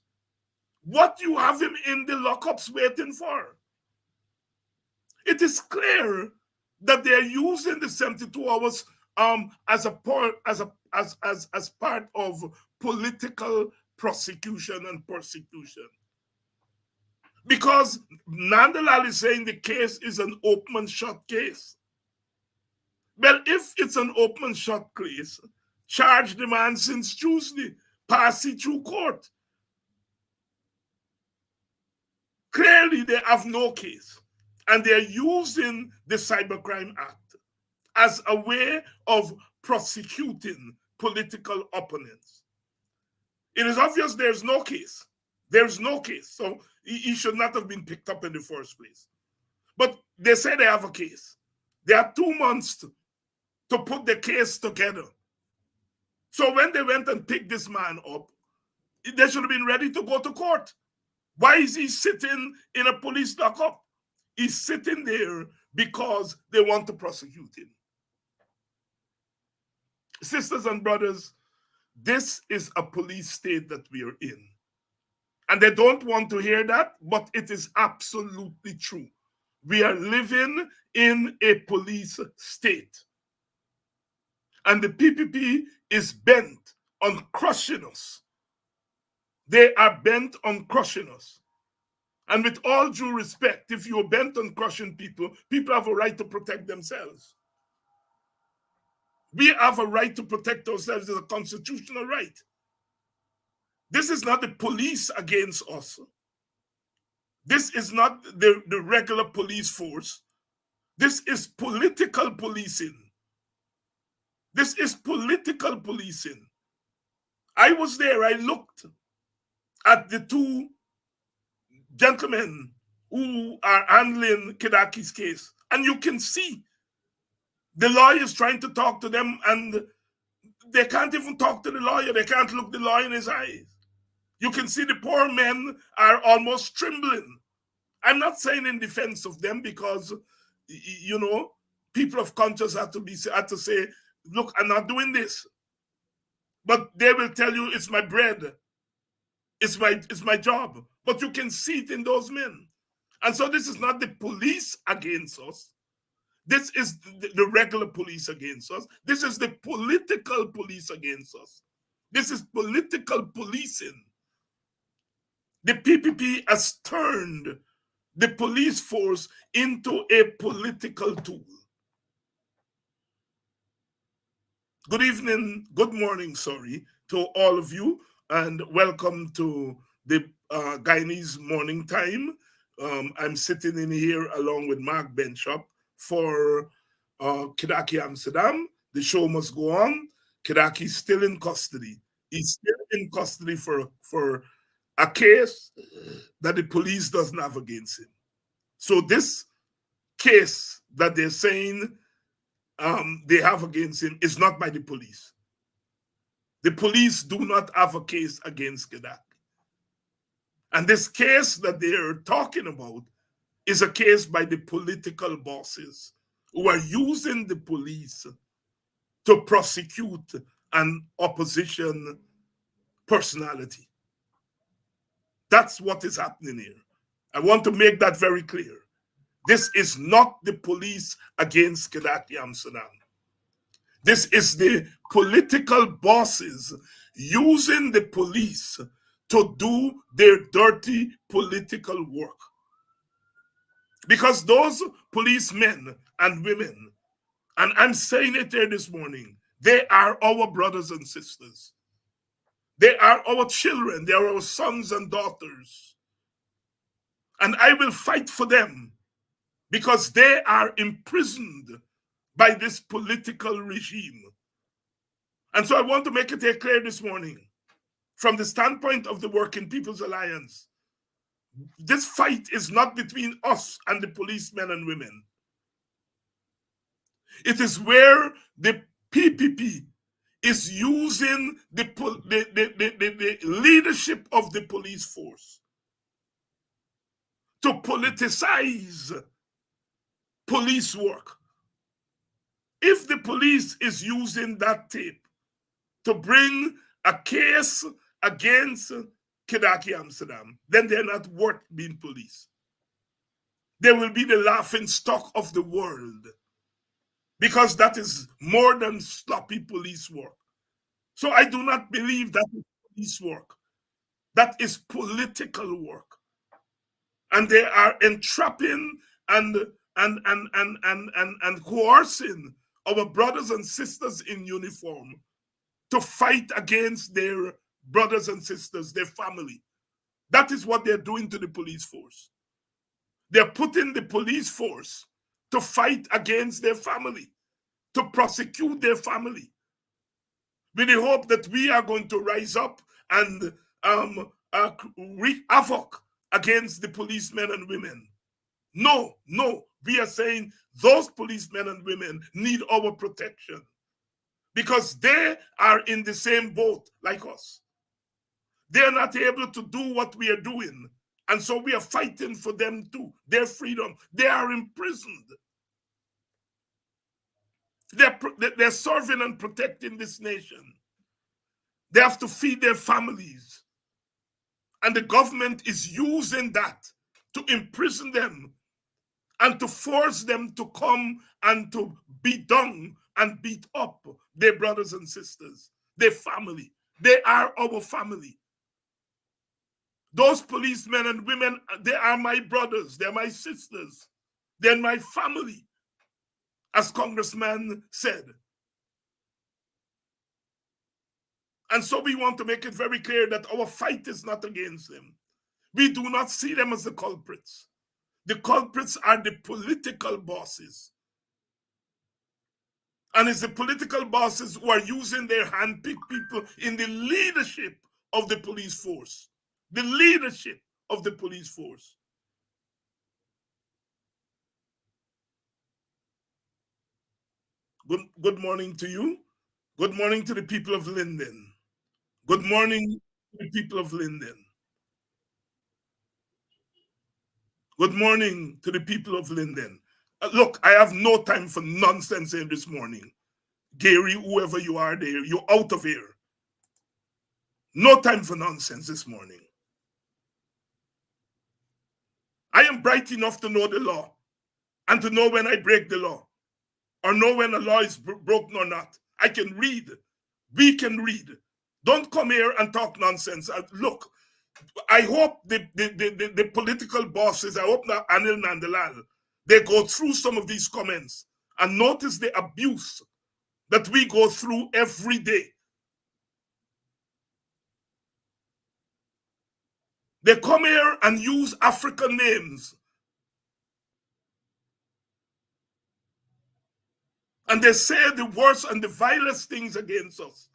What you have him in the lockups waiting for? It is clear that they are using the 72 hours as part of political prosecution and persecution. Because Nandalal is saying the case is an open and shut case. Well, if it's an open and shut case, charge the man since Tuesday, pass it through court. Clearly, they have no case, and they're using the Cybercrime Act as a way of prosecuting political opponents. It is obvious there's no case. There's no case, so he should not have been picked up in the first place. But they say they have a case. They have 2 months to put the case together. So when they went and picked this man up, they should have been ready to go to court. Why is he sitting in a police lockup? He's sitting there because they want to prosecute him. Sisters and brothers, this is a police state that we are in. And they don't want to hear that, but it is absolutely true. We are living in a police state. And the PPP is bent on crushing us. They are bent on crushing us. And with all due respect, if you're bent on crushing people, people have a right to protect themselves. We have a right to protect ourselves as a constitutional right. This is not the police against us. This is not the regular police force. This is political policing. This is political policing. I was there. I looked at the 2 gentlemen who are handling Kidackie's case, and you can see the lawyers trying to talk to them, and they can't even talk to the lawyer. They can't look the lawyer in his eyes. You can see the poor men are almost trembling. I'm not saying in defense of them because, you know, people of conscience have to say, look, I'm not doing this. But they will tell you it's my bread. It's my job. But you can see it in those men. And so this is not the police against us. This is the regular police against us. This is the political police against us. This is political policing. The PPP has turned the police force into a political tool. Good evening, good morning, to all of you, and welcome to the Guyanese Morning Time. I'm sitting in here along with Mark Benschop for Kidackie, Amsterdam. The show must go on. Kidackie's still in custody. He's still in custody for a case that the police doesn't have against him. So this case that they're saying they have against him is not by the police. The police do not have a case against Kidackie. And this case that they're talking about is a case by the political bosses who are using the police to prosecute an opposition personality. That's what is happening here. I want to make that very clear. This is not the police against Kidackie, Amsterdam. This is the political bosses using the police to do their dirty political work. Because those policemen and women, and I'm saying it here this morning, they are our brothers and sisters. They are our children. They are our sons and daughters. And I will fight for them because they are imprisoned by this political regime. And so I want to make it clear this morning, from the standpoint of the Working People's Alliance, this fight is not between us and the policemen and women. It is where the PPP is using the leadership of the police force to politicize police work. If the police is using that tape to bring a case against Kidackie, Amsterdam, then they're not worth being police. They will be the laughing stock of the world, because that is more than sloppy police work. So I do not believe that is police work. That is political work. And they are entrapping and coercing our brothers and sisters in uniform to fight against their brothers and sisters, their family. That is what they're doing to the police force. They're putting the police force to fight against their family, to prosecute their family, with the hope that we are going to rise up and wreak havoc against the policemen and women. No, we are saying those policemen and women need our protection because they are in the same boat like us. They are not able to do what we are doing, and so we are fighting for them too, their freedom. They are imprisoned. They're serving and protecting this nation. They have to feed their families. And the government is using that to imprison them and to force them to come and to beat down and beat up their brothers and sisters, their family. They are our family. Those policemen and women, they are my brothers, they're my sisters, they're my family, as Congressman said. And so we want to make it very clear that our fight is not against them. We do not see them as the culprits. The culprits are the political bosses. And it's the political bosses who are using their hand-picked people in the leadership of the police force. The leadership of the police force. Good morning to you. Good morning to the people of Linden. Good morning to the people of Linden. Good morning to the people of Linden. Look, I have no time for nonsense here this morning. Gary, whoever you are there, you're out of here. No time for nonsense this morning. I am bright enough to know the law and to know when I break the law or know when a law is broken or not. I can read. We can read. Don't come here and talk nonsense. Look, I hope the political bosses, I hope that Anil Nandalal, they go through some of these comments and notice the abuse that we go through every day. They come here and use African names. And they say the worst and the vilest things against us.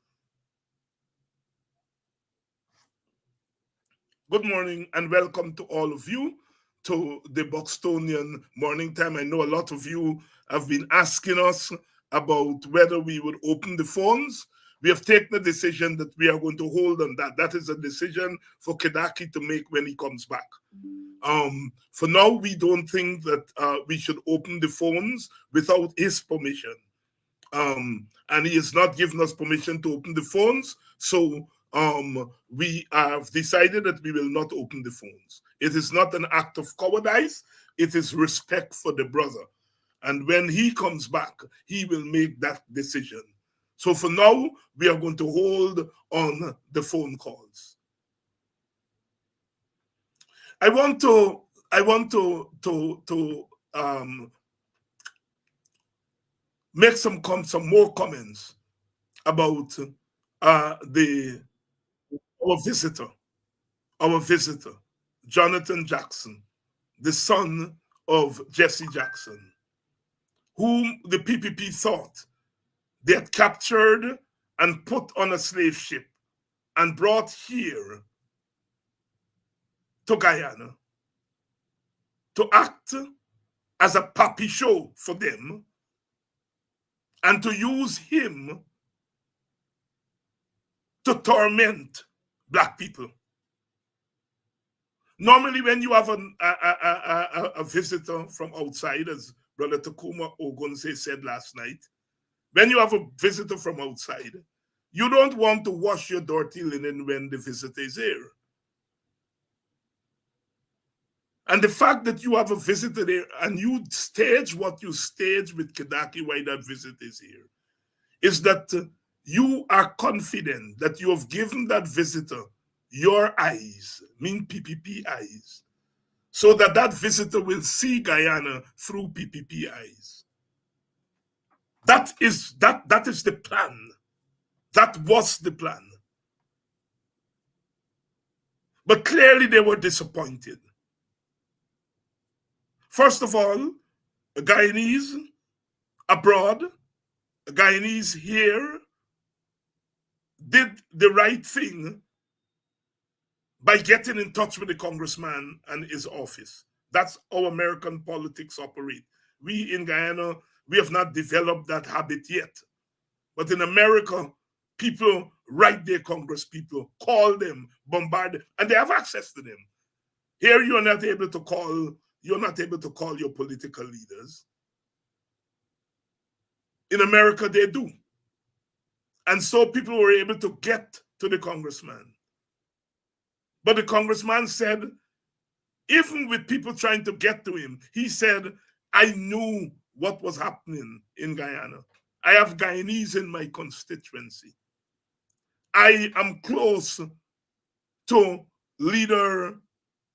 Good morning and welcome to all of you to the Buxtonian Morning Time. I know a lot of you have been asking us about whether we would open the phones. We have taken a decision that we are going to hold on that. That is a decision for Kidackie to make when he comes back. For now, we don't think that we should open the phones without his permission. And he has not given us permission to open the phones. So we have decided that we will not open the phones. It is not an act of cowardice. It is respect for the brother. And when he comes back, he will make that decision. So for now, we are going to hold on the phone calls. I want to make some more comments about our visitor, Jonathan Jackson. the son of Jesse Jackson, whom the PPP thought they had captured and put on a slave ship and brought here to Guyana to act as a puppy show for them and to use him to torment Black people. Normally, when you have a visitor from outside, as Brother Takuma Ogunse said last night, when you have a visitor from outside, you don't want to wash your dirty linen when the visitor is here. And the fact that you have a visitor there and you stage what you stage with Kidackie while that visitor is here is that you are confident that you have given that visitor your eyes, mean PPP eyes, so that that visitor will see Guyana through PPP eyes. That is the plan. That was the plan. But clearly they were disappointed. First of all, the Guyanese abroad, the Guyanese here did the right thing by getting in touch with the congressman and his office. That's how American politics operate. We in Guyana, we have not developed that habit yet. But in America, people write their congress people, call them, bombard them, and they have access to them. Here you're not able to call your political leaders. In America, they do. And so people were able to get to the congressman. But the congressman said, even with people trying to get to him, he said, I knew what was happening in Guyana. I have Guyanese in my constituency. I am close to leader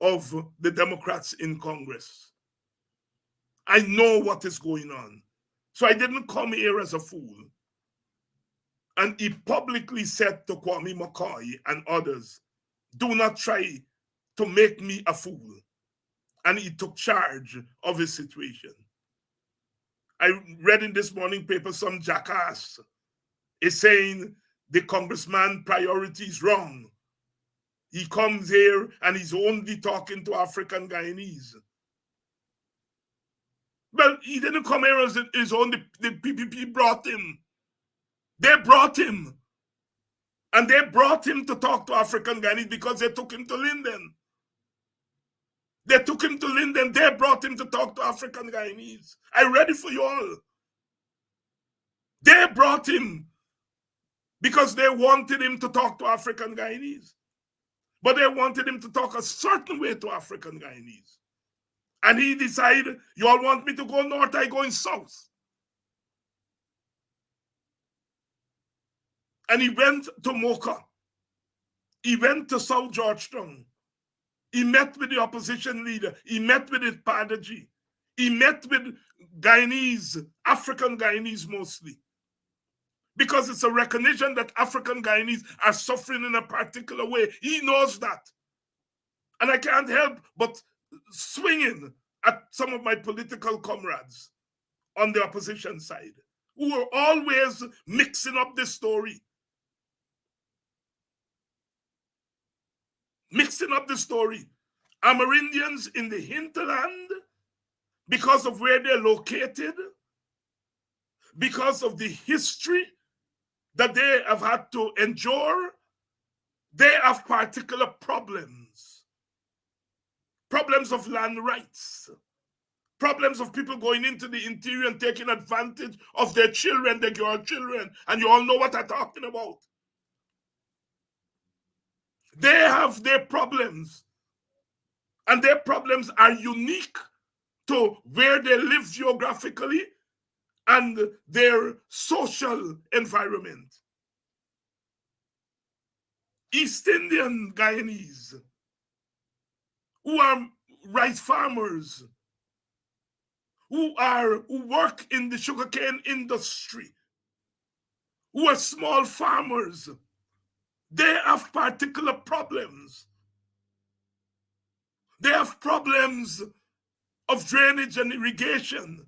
of the Democrats in Congress. I know what is going on. So I didn't come here as a fool. And he publicly said to Kwame McCoy and others, do not try to make me a fool. And he took charge of his situation. I read in this morning paper some jackass is saying the congressman priority is wrong. He comes here and he's only talking to African Guyanese. Well, he didn't come here as his own. The PPP brought him. They brought him. And they brought him to talk to African Guyanese because they took him to Linden. They took him to Linden. They brought him to talk to African Guyanese. I read it for you all. They brought him because they wanted him to talk to African Guyanese. But they wanted him to talk a certain way to African Guyanese. And he decided, you all want me to go north, I go in south. And he went to Mocha. He went to South Georgetown. He met with the opposition leader. He met with his Padaji. He met with Guyanese, African Guyanese mostly. Because it's a recognition that African Guyanese are suffering in a particular way. He knows that. And I can't help but swinging at some of my political comrades on the opposition side, who are always mixing up this story. Mixing up the story. Amerindians in the hinterland, because of where they're located, because of the history that they have had to endure, they have particular problems. Problems of land rights. Problems of people going into the interior and taking advantage of their children, their girl children. And you all know what I'm talking about. They have their problems. And their problems are unique to where they live geographically and their social environment. East Indian Guyanese, who are rice farmers, who work in the sugarcane industry, who are small farmers, they have particular problems. They have problems of drainage and irrigation,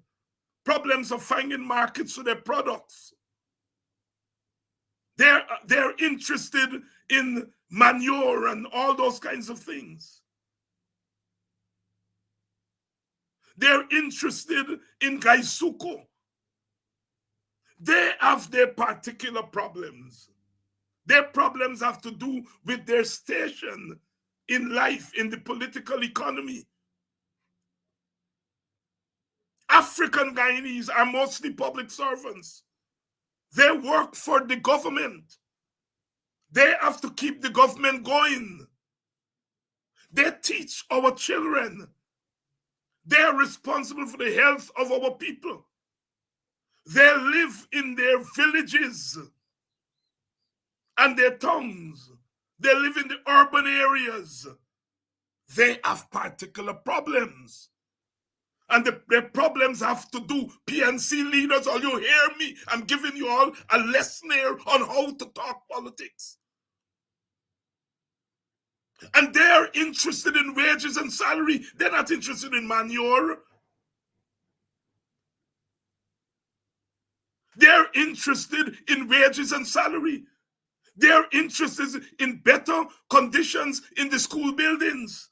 problems of finding markets for their products. They're interested in manure and all those kinds of things. They're interested in gaisuko. They have their particular problems. Their problems have to do with their station in life, in the political economy. African Guyanese are mostly public servants. They work for the government. They have to keep the government going. They teach our children. They are responsible for the health of our people. They live in their villages and their towns. They live in the urban areas. They have particular problems. And their problems have to do, PNC leaders, all you hear me, I'm giving you all a lesson here on how to talk politics. And they're interested in wages and salary. They're not interested in manure. They're interested in wages and salary. They're interested in better conditions in the school buildings.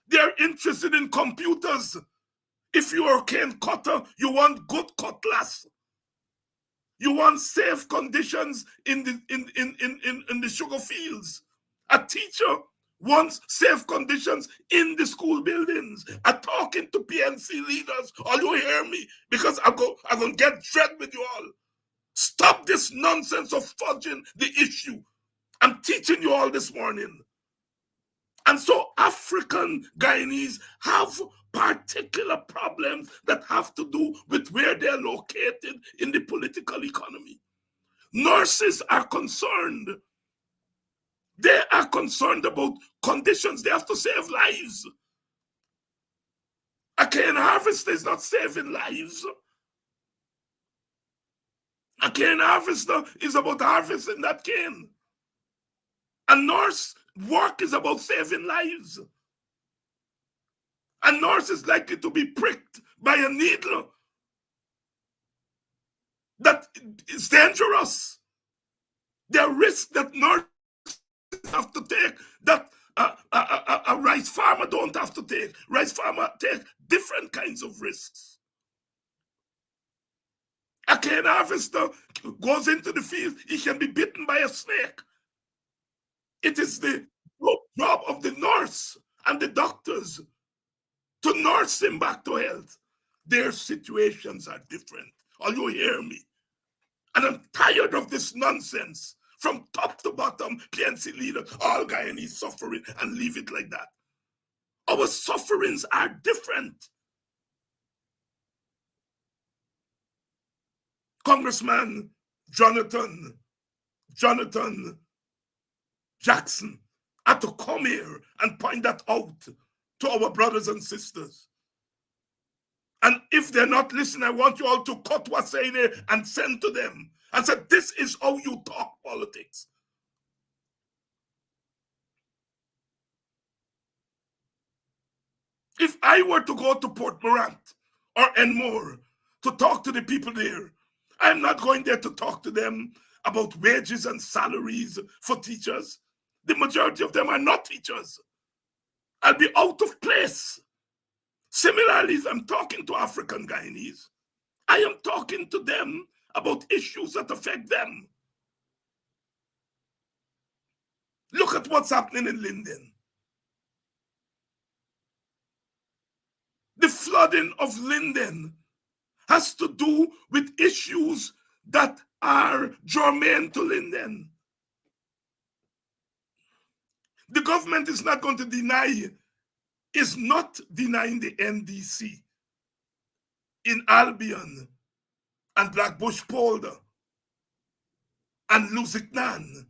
They're interested in computers. If you are a cane cutter, you want good cutlass. You want safe conditions in the sugar fields. A teacher wants safe conditions in the school buildings. I'm talking to PNC leaders. All you hear me? Because I'm going to get dread with you all. Stop this nonsense of fudging the issue. I'm teaching you all this morning. And so African Guyanese have particular problems that have to do with where they're located in the political economy. Nurses are concerned. They are concerned about conditions. They have to save lives. A cane harvester is not saving lives. A cane harvester is about harvesting that cane. A nurse work is about saving lives. A nurse is likely to be pricked by a needle that is dangerous. There are risks that nurses have to take that a rice farmer don't have to take. Rice farmer take different kinds of risks. A cane harvester goes into the field, he can be bitten by a snake. It is the job of the nurse and the doctors to nurse him back to health. Their situations are different. All you hear me? And I'm tired of this nonsense. From top to bottom, PNC leaders, all Guyanese suffering, and leave it like that. Our sufferings are different. Congressman Jonathan Jackson had to come here and point that out to our brothers and sisters. And if they're not listening, I want you all to cut what's saying here and send to them and say, this is how you talk politics. If I were to go to Port Morant or Enmore to talk to the people there, I'm not going there to talk to them about wages and salaries for teachers. The majority of them are not teachers. I'll be out of place. Similarly, if I'm talking to African Guyanese, I am talking to them about issues that affect them. Look at what's happening in Linden. The flooding of Linden has to do with issues that are germane to Linden. The government is not going to deny, is not denying the NDC in Albion and Blackbush Polder and Lusignan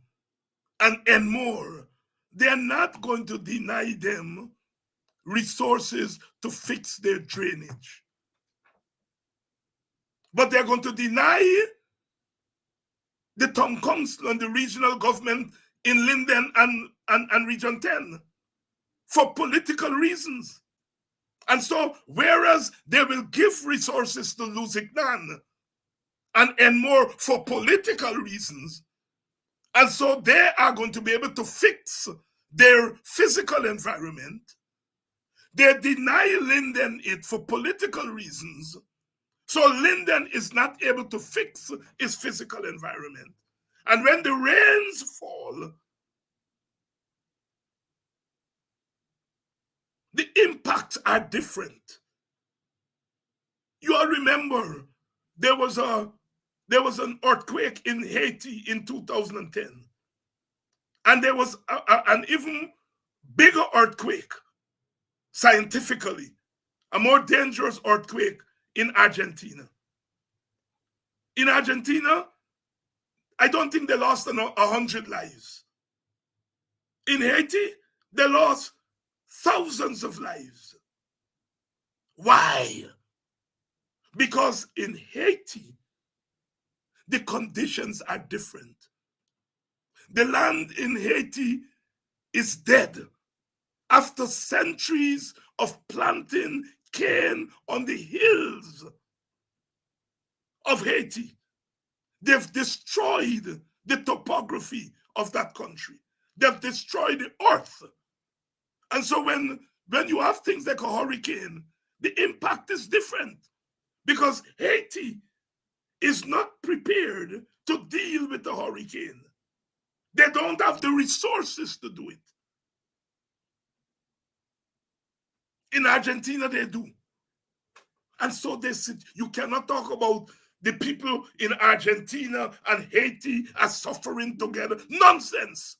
and Enmore. They're not going to deny them resources to fix their drainage. But they're going to deny the town council and the regional government in Linden and Region 10 for political reasons. And so, whereas they will give resources to Luzignan and more for political reasons, and so they are going to be able to fix their physical environment, they deny Linden it for political reasons. So Linden is not able to fix its physical environment. And when the rains fall, the impacts are different. You all remember there was an earthquake in Haiti in 2010. And there was an even bigger earthquake, scientifically, a more dangerous earthquake in Argentina. In Argentina, I don't think they lost 100 lives. In Haiti, they lost thousands of lives. Why? Because in Haiti, the conditions are different. The land in Haiti is dead after centuries of planting cane on the hills of Haiti. They've destroyed the topography of that country. They've destroyed the earth. And so when you have things like a hurricane, the impact is different because Haiti is not prepared to deal with the hurricane. They don't have the resources to do it. In Argentina, they do. And so you cannot talk about the people in Argentina and Haiti as suffering together. Nonsense.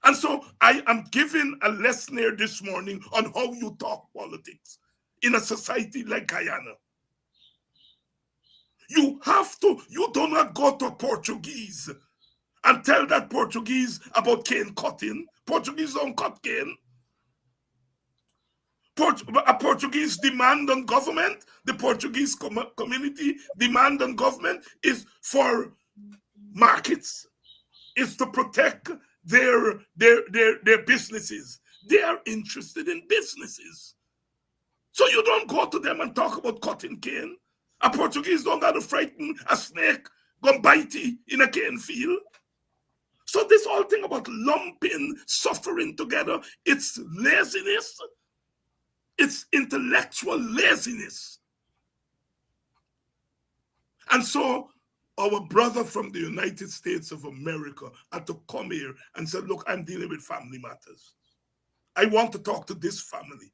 And so I am giving a lesson here this morning on how you talk politics in a society like Guyana. You do not go to Portuguese and tell that Portuguese about cane cutting. Portuguese don't cut cane. A Portuguese demand on government, the Portuguese community demand on government is for markets, is to protect their businesses. They are interested in businesses. So you don't go to them and talk about cutting cane. A Portuguese don't got to frighten a snake go bite you in a cane field. So this whole thing about lumping suffering together, it's laziness. It's intellectual laziness. And so our brother from the United States of America had to come here and said, look, I'm dealing with family matters. I want to talk to this family.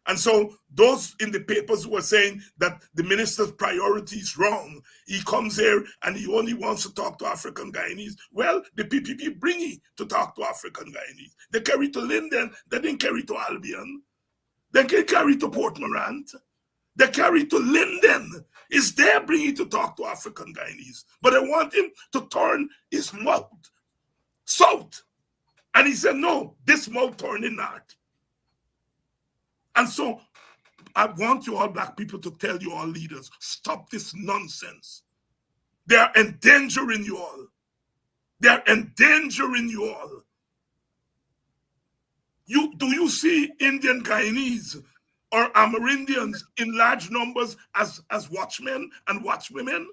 And so those in the papers who were saying that the minister's priority is wrong, he comes here and he only wants to talk to African Guyanese. Well, the PPP bring him to talk to African Guyanese. They carry to Linden, they didn't carry to Albion. They can carry to Port Morant. They carry to Linden. It's there bringing to talk to African Guyanese. But they want him to turn his mouth south. And he said, no, this mouth turning north. And so I want you all black people to tell you all leaders, stop this nonsense. They are endangering you all. They are endangering you all. Do you see Indian Guyanese or Amerindians in large numbers as watchmen and watchwomen?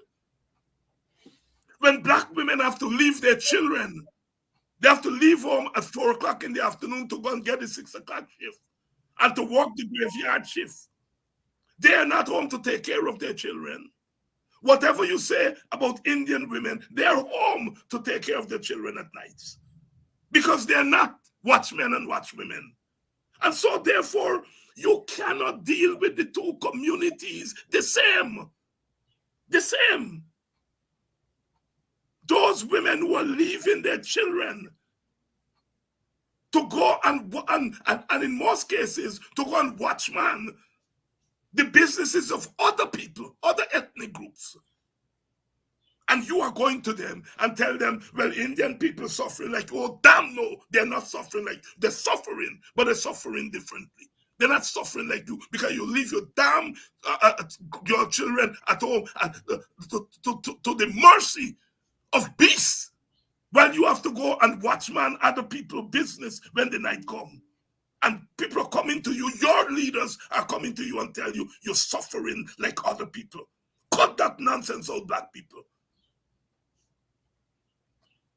When black women have to leave their children, they have to leave home at 4 o'clock in the afternoon to go and get the 6 o'clock shift and to work the graveyard shift. They are not home to take care of their children. Whatever you say about Indian women, they are home to take care of their children at nights because they are not watchmen and watchwomen. And so therefore, you cannot deal with the two communities the same. The same. Those women who are leaving their children to go and in most cases, to go and watchman the businesses of other people, other ethnic groups. And you are going to them and tell them, well, Indian people suffering like, oh, damn no, they're not suffering like, they're suffering, but they're suffering differently. They're not suffering like you because you leave your damn, your children at home to the mercy of beasts while you have to go and watchman other people's business when the night comes. And people are coming to you, your leaders are coming to you and tell you you're suffering like other people. Cut that nonsense out, black people.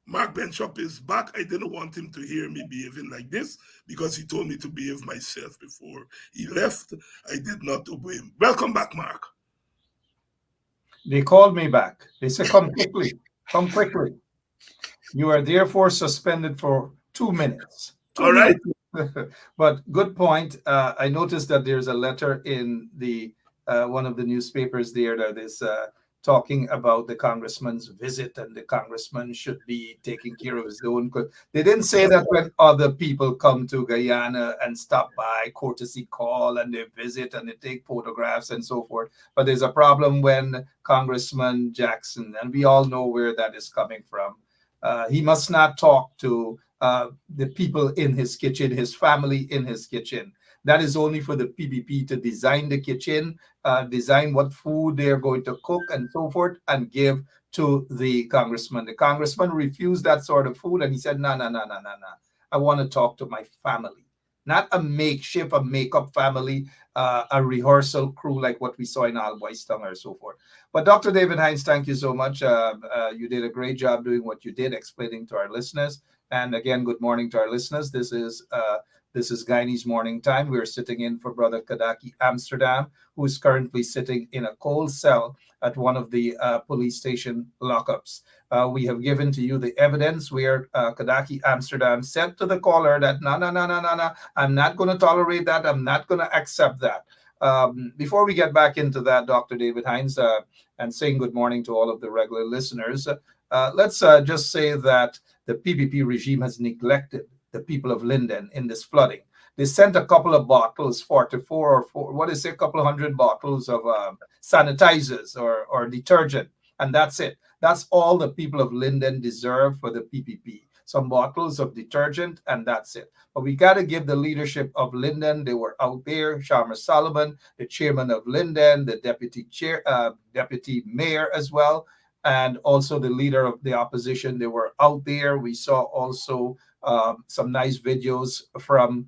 Mark Benschop is back. I didn't want him to hear me behaving like this because he told me to behave myself before he left. I did not obey him. Welcome back, Mark. They called me back. They said, come quickly. Come quickly. You are therefore suspended for 2 minutes. All right. But good point. I noticed that there's a letter in the one of the newspapers there that is talking about the congressman's visit, and the congressman should be taking care of his own. They didn't say that when other people come to Guyana and stop by, courtesy call, and they visit and they take photographs and so forth. But there's a problem when Congressman Jackson, and we all know where that is coming from. He must not talk to the people in his kitchen, his family in his kitchen. That is only for the PPP to design the kitchen, design what food they're going to cook and so forth, and give to the congressman. The congressman refused that sort of food, and he said, no. I want to talk to my family. Not a makeshift, a makeup family, a rehearsal crew like what we saw in Alboiston or so forth. But Dr. David Hinds, thank you so much. You did a great job doing what you did, explaining to our listeners. And again, good morning to our listeners. This is Guyanese Morning Time. We're sitting in for Brother Kidackie Amsterdam, who is currently sitting in a cold cell at one of the police station lockups. We have given to you the evidence where Kidackie Amsterdam said to the caller that, no, I'm not going to tolerate that. I'm not going to accept that. Before we get back into that, Dr. David Hinds, and saying good morning to all of the regular listeners, let's just say that the PPP regime has neglected the people of Linden in this flooding. They sent a couple of bottles, 44 or a couple of hundred bottles of sanitizers or detergent, and that's it. That's all the people of Linden deserve for the PPP. Some bottles of detergent, and that's it. But we got to give the leadership of Linden. They were out there. Sharma Solomon, the chairman of Linden, the deputy mayor as well, and also the leader of the opposition. They were out there. We saw also some nice videos from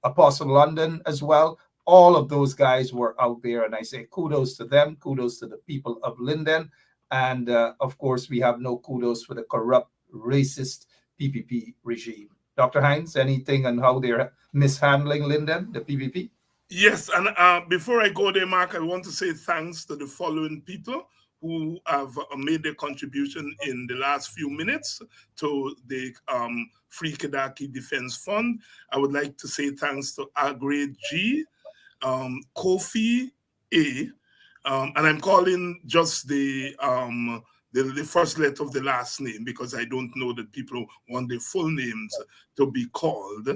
Apostle London as well. All of those guys were out there, and I say kudos to them, kudos to the people of Linden. And of course, we have no kudos for the corrupt, racist PPP regime. Dr. Hinds, anything on how they're mishandling Linden, the PPP? Yes, and before I go there, Mark, I want to say thanks to the following people who have made their contribution in the last few minutes to the Free Kidackie Defense Fund. I would like to say thanks to Agrade G, Kofi A, and I'm calling just the first letter of the last name because I don't know that people want their full names to be called.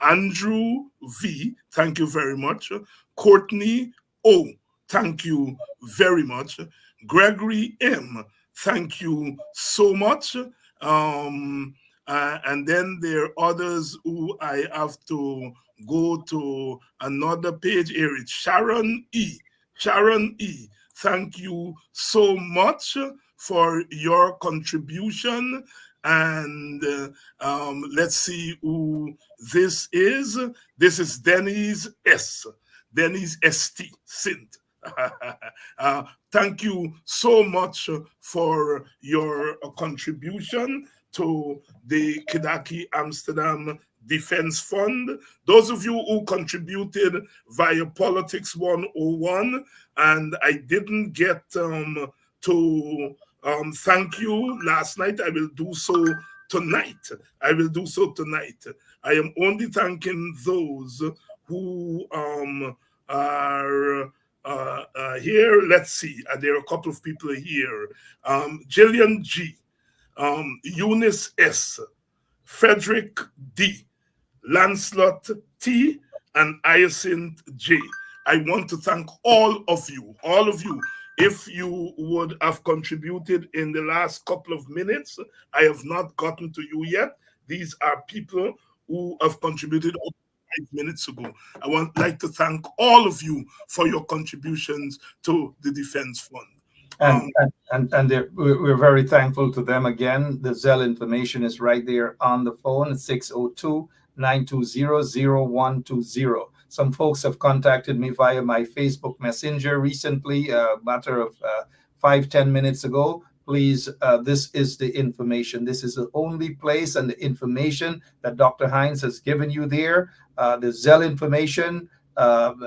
Andrew V, thank you very much. Courtney O, thank you very much. Gregory M, thank you so much. And then there are others who I have to go to another page here. It's Sharon E. Sharon E, thank you so much for your contribution. And let's see who this is. This is Denise S. Denise S.T. Sint. Thank you so much for your contribution to the Kidackie Amsterdam Defense Fund. Those of you who contributed via Politics 101, and I didn't get to thank you last night, I will do so tonight. I will do so tonight. I am only thanking those who are here. Let's see. There are a couple of people here. Jillian G, Eunice S, Frederick D, Lancelot T, and Hyacinth J. I want to thank all of you. If you would have contributed in the last couple of minutes, I have not gotten to you yet. These are people who have contributed 5 minutes ago. I would like to thank all of you for your contributions to the Defense Fund. And we're very thankful to them again. The Zelle information is right there on the phone, 602 920-0120. Some folks have contacted me via my Facebook Messenger recently, a matter of 5-10 minutes ago. Please, this is the information. This is the only place and the information that Dr. Hinds has given you there. The Zelle information, I'm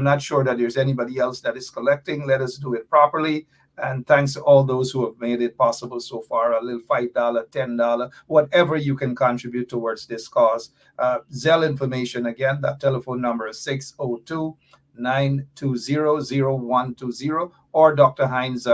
not sure that there's anybody else that is collecting. Let us do it properly. And thanks to all those who have made it possible so far, a little $5, $10, whatever you can contribute towards this cause. Zelle information, again, that telephone number is 602-920-0120, or Dr. Hinds'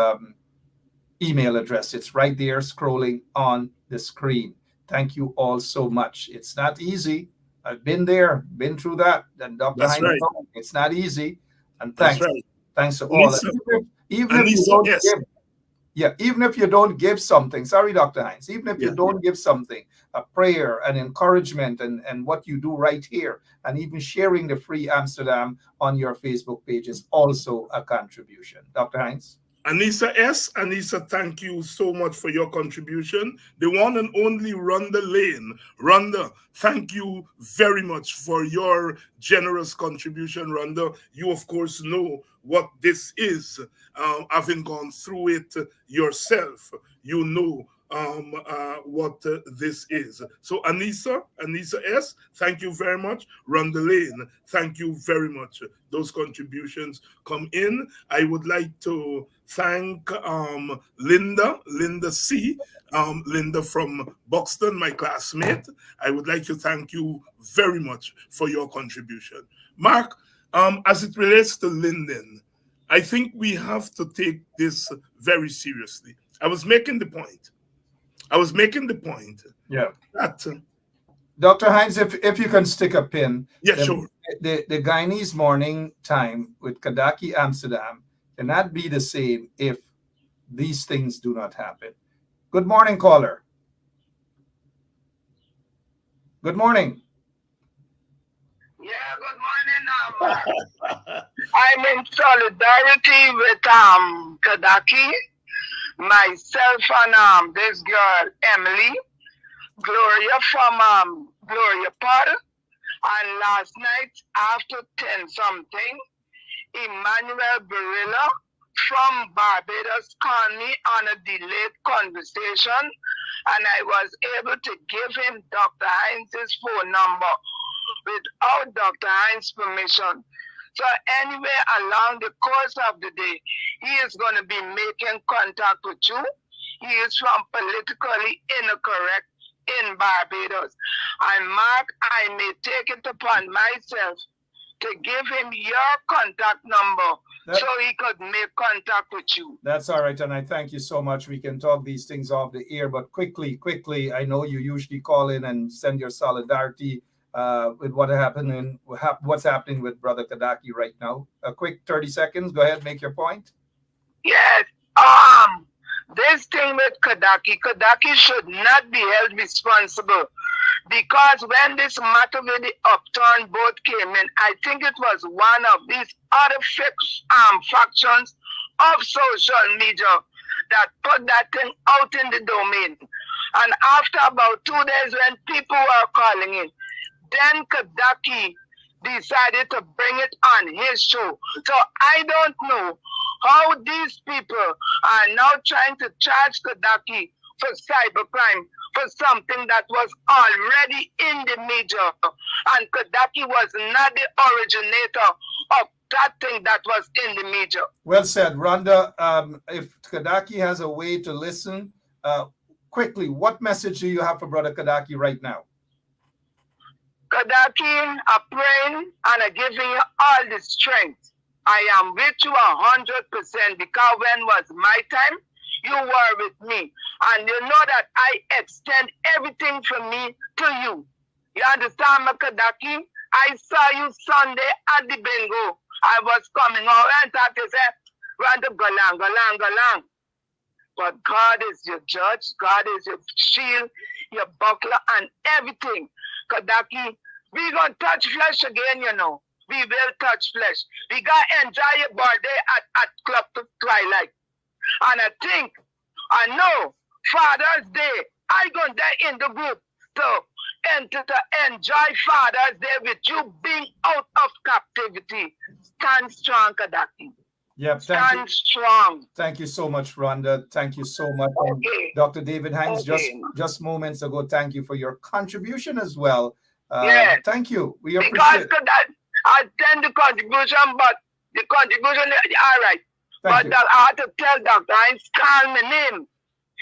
email address. It's right there scrolling on the screen. Thank you all so much. It's not easy. I've been there, been through that. And Dr. That's Hinds, right. it's not easy. And That's thanks. right. Thanks to all. Even if you don't give, even if you don't give something, sorry, Dr. Hinds, even if you don't give something, a prayer, an encouragement, and what you do right here, and even sharing the free Amsterdam on your Facebook page is also a contribution. Dr. Hinds? Anissa S. Anissa, thank you so much for your contribution. The one and only Rhonda Lane. Rhonda, thank you very much for your generous contribution, Rhonda. You, of course, know what this is. Having gone through it yourself, you know what this is. So Anissa S., thank you very much. Rhonda Lane, thank you very much. Those contributions come in. I would like to thank Linda C., Linda from Buxton, my classmate. I would like to thank you very much for your contribution. Mark, as it relates to Linden, I think we have to take this very seriously. I was making the point Yeah. that Dr. Hinds, if you can stick a pin. Sure. The Guyanese morning time with Kidackie, Amsterdam cannot be the same if these things do not happen. Good morning, caller. Good morning. Yeah, good morning. I'm in solidarity with Kidackie, myself and this girl Emily, Gloria from Gloria Potter, and last night after 10 something, Emmanuel Barilla from Barbados called me on a delayed conversation, and I was able to give him Dr. Hinds' phone number without Dr. Hinds' permission. So anyway, along the course of the day, he is going to be making contact with you. He is from politically incorrect in Barbados. And Mark, I may take it upon myself to give him your contact number so he could make contact with you. That's all right, and I thank you so much. We can talk these things off the air, but quickly, I know you usually call in and send your solidarity with what's happening with Brother Kidackie right now. A quick 30 seconds. Go ahead, make your point. Yes. This thing with Kidackie should not be held responsible, because when this matter with the Uptown boat came in, I think it was one of these other factions of social media that put that thing out in the domain. And after about 2 days when people were calling in, then Kidackie decided to bring it on his show. So I don't know how these people are now trying to charge Kidackie for cybercrime for something that was already in the media. And Kidackie was not the originator of that thing that was in the media. Well said, Rhonda. If Kidackie has a way to listen, quickly, what message do you have for Brother Kidackie right now? Kidackie, I'm praying and I'm giving you all the strength. I am with you 100%, because when was my time, you were with me. And you know that I extend everything from me to you. You understand me, Kidackie? I saw you Sunday at the bingo. I was coming out and talking, say, run the galang. But God is your judge. God is your shield, your buckler, and everything. Kidackie, we gonna touch flesh again, you know. We will touch flesh. We gotta enjoy your birthday at Club to Twilight. And I know Father's Day, I gonna die in the group. So and to enjoy Father's Day with you being out of captivity. Stand strong, Kidackie. Yep, Stand strong. Thank you so much, Rhonda. Thank you so much. Okay. Dr. David Hinds, Okay. just moments ago, thank you for your contribution as well. Yes. Thank you. We appreciate it. Because I attend the contribution, but the contribution is all right. Thank you. I had to tell Dr. Hinds, call my name.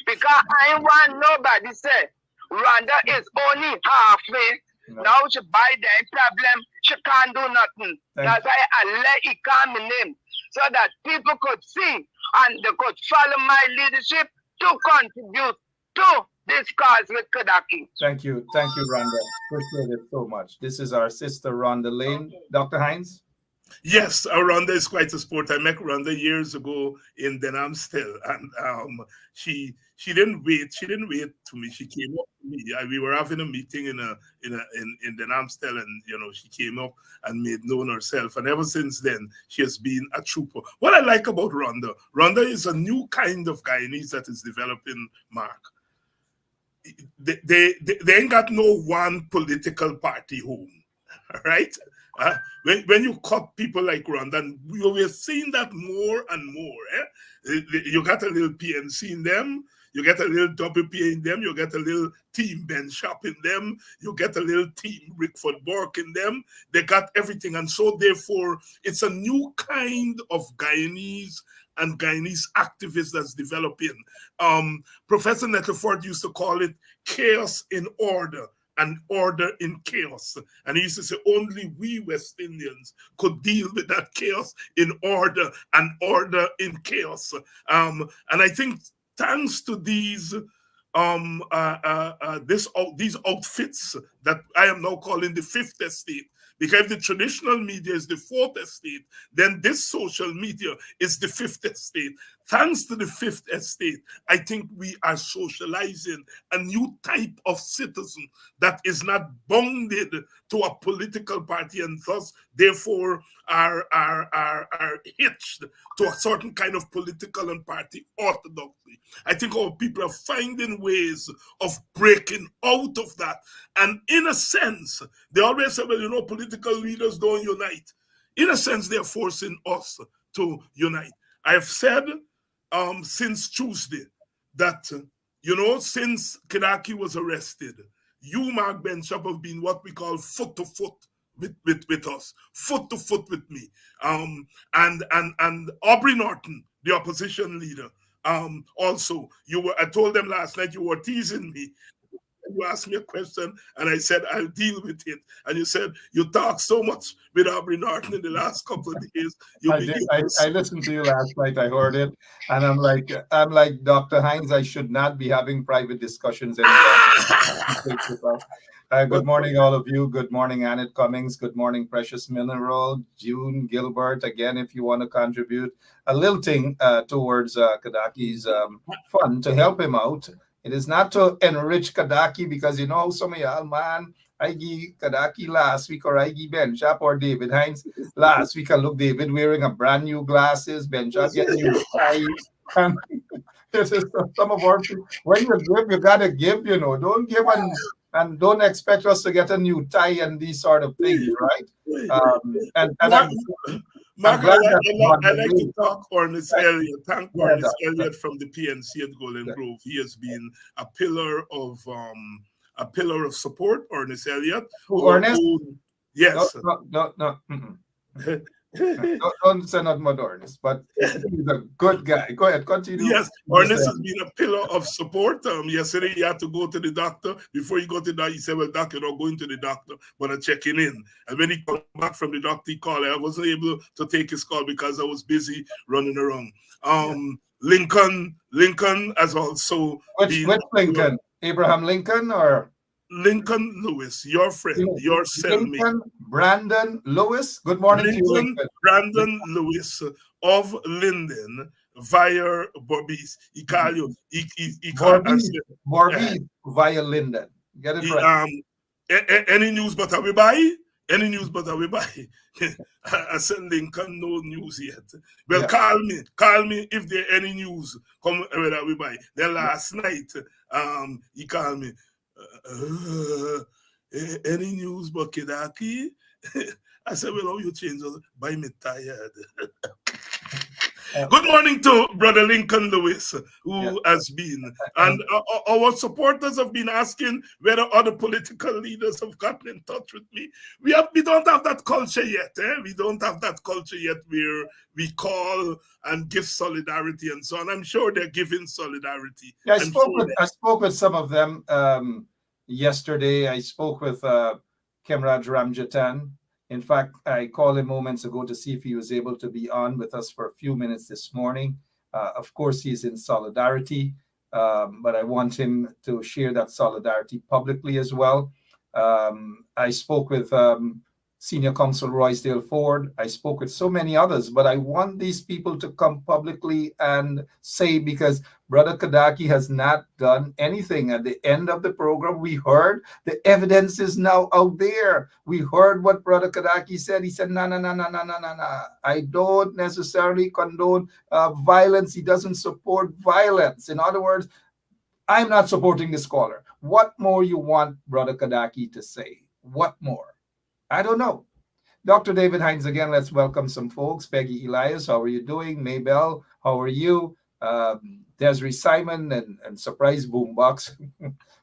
Because I ain't want nobody say, Rhonda is only halfway. No. Now she buy the problem, she can't do nothing. That's why I let it call my name. So that people could see and they could follow my leadership to contribute to this cause with Kidackie. Thank you, Rhonda. Appreciate it so much. This is our sister Rhonda Lane. Dr. Hinds? Yes, Rhonda is quite a sport. I met Rhonda years ago in Denham still, and she didn't wait. She didn't wait to me. She came up to me. We were having a meeting in Denham still, and she came up and made known herself. And ever since then, she has been a trooper. What I like about Rhonda is a new kind of Guyanese that is developing. Mark, they ain't got no one political party home, right? When you cut people like Rhonda, and we're seeing that more and more. You got a little PNC in them, you get a little WPA in them, you get a little team Benschop in them, you get a little team Rickford Bork in them. They got everything, and so therefore it's a new kind of Guyanese and Guyanese activists that's developing. Professor Nettleford used to call it chaos in order and order in chaos. And he used to say only we West Indians could deal with that chaos in order and order in chaos. And I think thanks to these these outfits that I am now calling the fifth estate, because if the traditional media is the fourth estate, then this social media is the fifth estate. Thanks to the fifth estate, I think we are socializing a new type of citizen that is not bounded to a political party and thus, therefore, are hitched to a certain kind of political and party orthodoxy. I think our people are finding ways of breaking out of that. And in a sense, they always say, well, political leaders don't unite. In a sense, they're forcing us to unite. I have said since Tuesday that, since Kidackie was arrested, you, Mark Benschop, have been what we call foot to foot with us, foot to foot with me. And Aubrey Norton, the opposition leader, also, I told them last night you were teasing me. You asked me a question, and I said, I'll deal with it. And you said, you talked so much with Aubrey Norton in the last couple of days. I listened to you last night. I heard it. And I'm like Dr. Hinds, I should not be having private discussions anymore. Good morning, all of you. Good morning, Annette Cummings. Good morning, Precious Mineral. June Gilbert. Again, if you want to contribute a little thing towards Kidackie's fund to help him out. It is not to enrich Kidackie, because some of y'all, man, I give Kidackie last week, or I give Benschop or David Hinds last week. I look David wearing a brand new glasses, Benschop getting new ties. And this is some of our people. When you give, you gotta give, Don't give and don't expect us to get a new tie and these sort of things, right? Mark, I like to talk Ernest Elliott. Thank Ernest Elliott from the PNC at Golden Grove. He has been a pillar of support. Ernest Elliott. Ernest? Yes. No. Don't say not more Ernest, but he's a good guy. Go ahead, continue. Yes, Ernest has been a pillar of support. Yesterday he had to go to the doctor. Before he got to the doctor, he said, well, doctor, you're not going to the doctor, but I'm checking in. And when he came back from the doctor, he called. I wasn't able to take his call because I was busy running around. Lincoln has also Which Lincoln? Abraham Lincoln or? Lincoln Lewis, your friend, your cellmate. Lincoln Brandon Lewis. Good morning to you, Lincoln. Brandon Lewis of Linden via Borbis. He call you. Borbis via Linden. Get it right. Any news but we buy? Any news but we buy? I said Lincoln, no news yet. Well, call me if there any news come whether we buy. Then last night, he called me. Any news about Kidackie? I said, well, how you change us? By me tired. Good morning to Brother Lincoln Lewis, who has been. And our supporters have been asking whether other political leaders have gotten in touch with me. We don't have that culture yet. We don't have that culture yet where we call and give solidarity and so on. I'm sure they're giving solidarity. Yeah, I spoke with some of them yesterday. I spoke with Kemraj Ramjatan. In fact, I called him moments ago to see if he was able to be on with us for a few minutes this morning. Of course, he's in solidarity, but I want him to share that solidarity publicly as well. I spoke with Senior Counsel Roysdale Ford. I spoke with so many others, but I want these people to come publicly and say, because Brother Kidackie has not done anything. At the end of the program, we heard the evidence is now out there. We heard what Brother Kidackie said. He said, no. I don't necessarily condone violence. He doesn't support violence. In other words, I'm not supporting this caller. What more you want Brother Kidackie to say? What more? I don't know. Dr. David Hines again. Let's welcome some folks. Peggy Elias, how are you doing? Maybell, how are you? Desiree Simon and Surprise Boombox.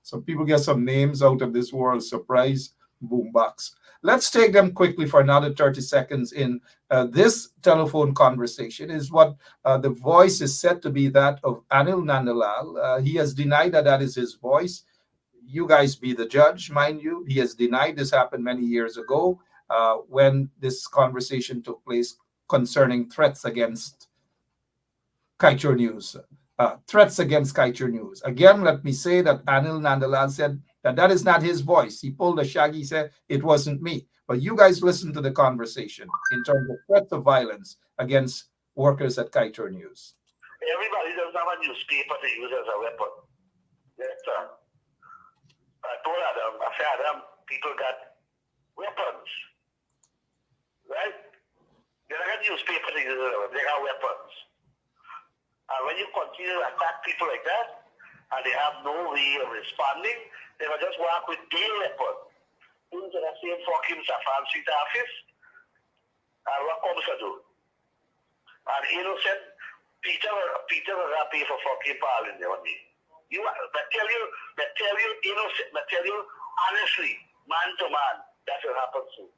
Some people get some names out of this world. Surprise Boombox. Let's take them quickly for another 30 seconds in this telephone conversation. Is what the voice is said to be that of Anil Nandalal. He has denied that is his voice. You guys be the judge, mind you. He has denied this happened many years ago when this conversation took place concerning threats against Kaichur News. Threats against Kaichur News. Again, let me say that Anil Nandalal said that is not his voice. He pulled a shaggy, said it wasn't me. But you guys listen to the conversation in terms of threats of violence against workers at Kaichur News. Everybody doesn't have a newspaper to use as a weapon. Yes, sir. I told Adam, I said, Adam, people got weapons, right? They don't have newspaper to use as a weapon. They got weapons. And when you continue to attack people like that, and they have no way of responding, they will just walk with their weapon into the same fucking Safran Street office. And what comes to do? And innocent Peter will not pay for fucking parling there on me. They tell you innocent, they tell you honestly, man to man, that will happen soon.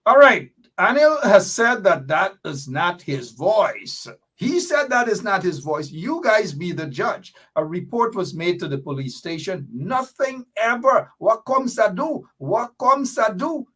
All right. Anil has said that is not his voice. He said that is not his voice. You guys be the judge. A report was made to the police station. Nothing ever. What comes to do? What comes to do?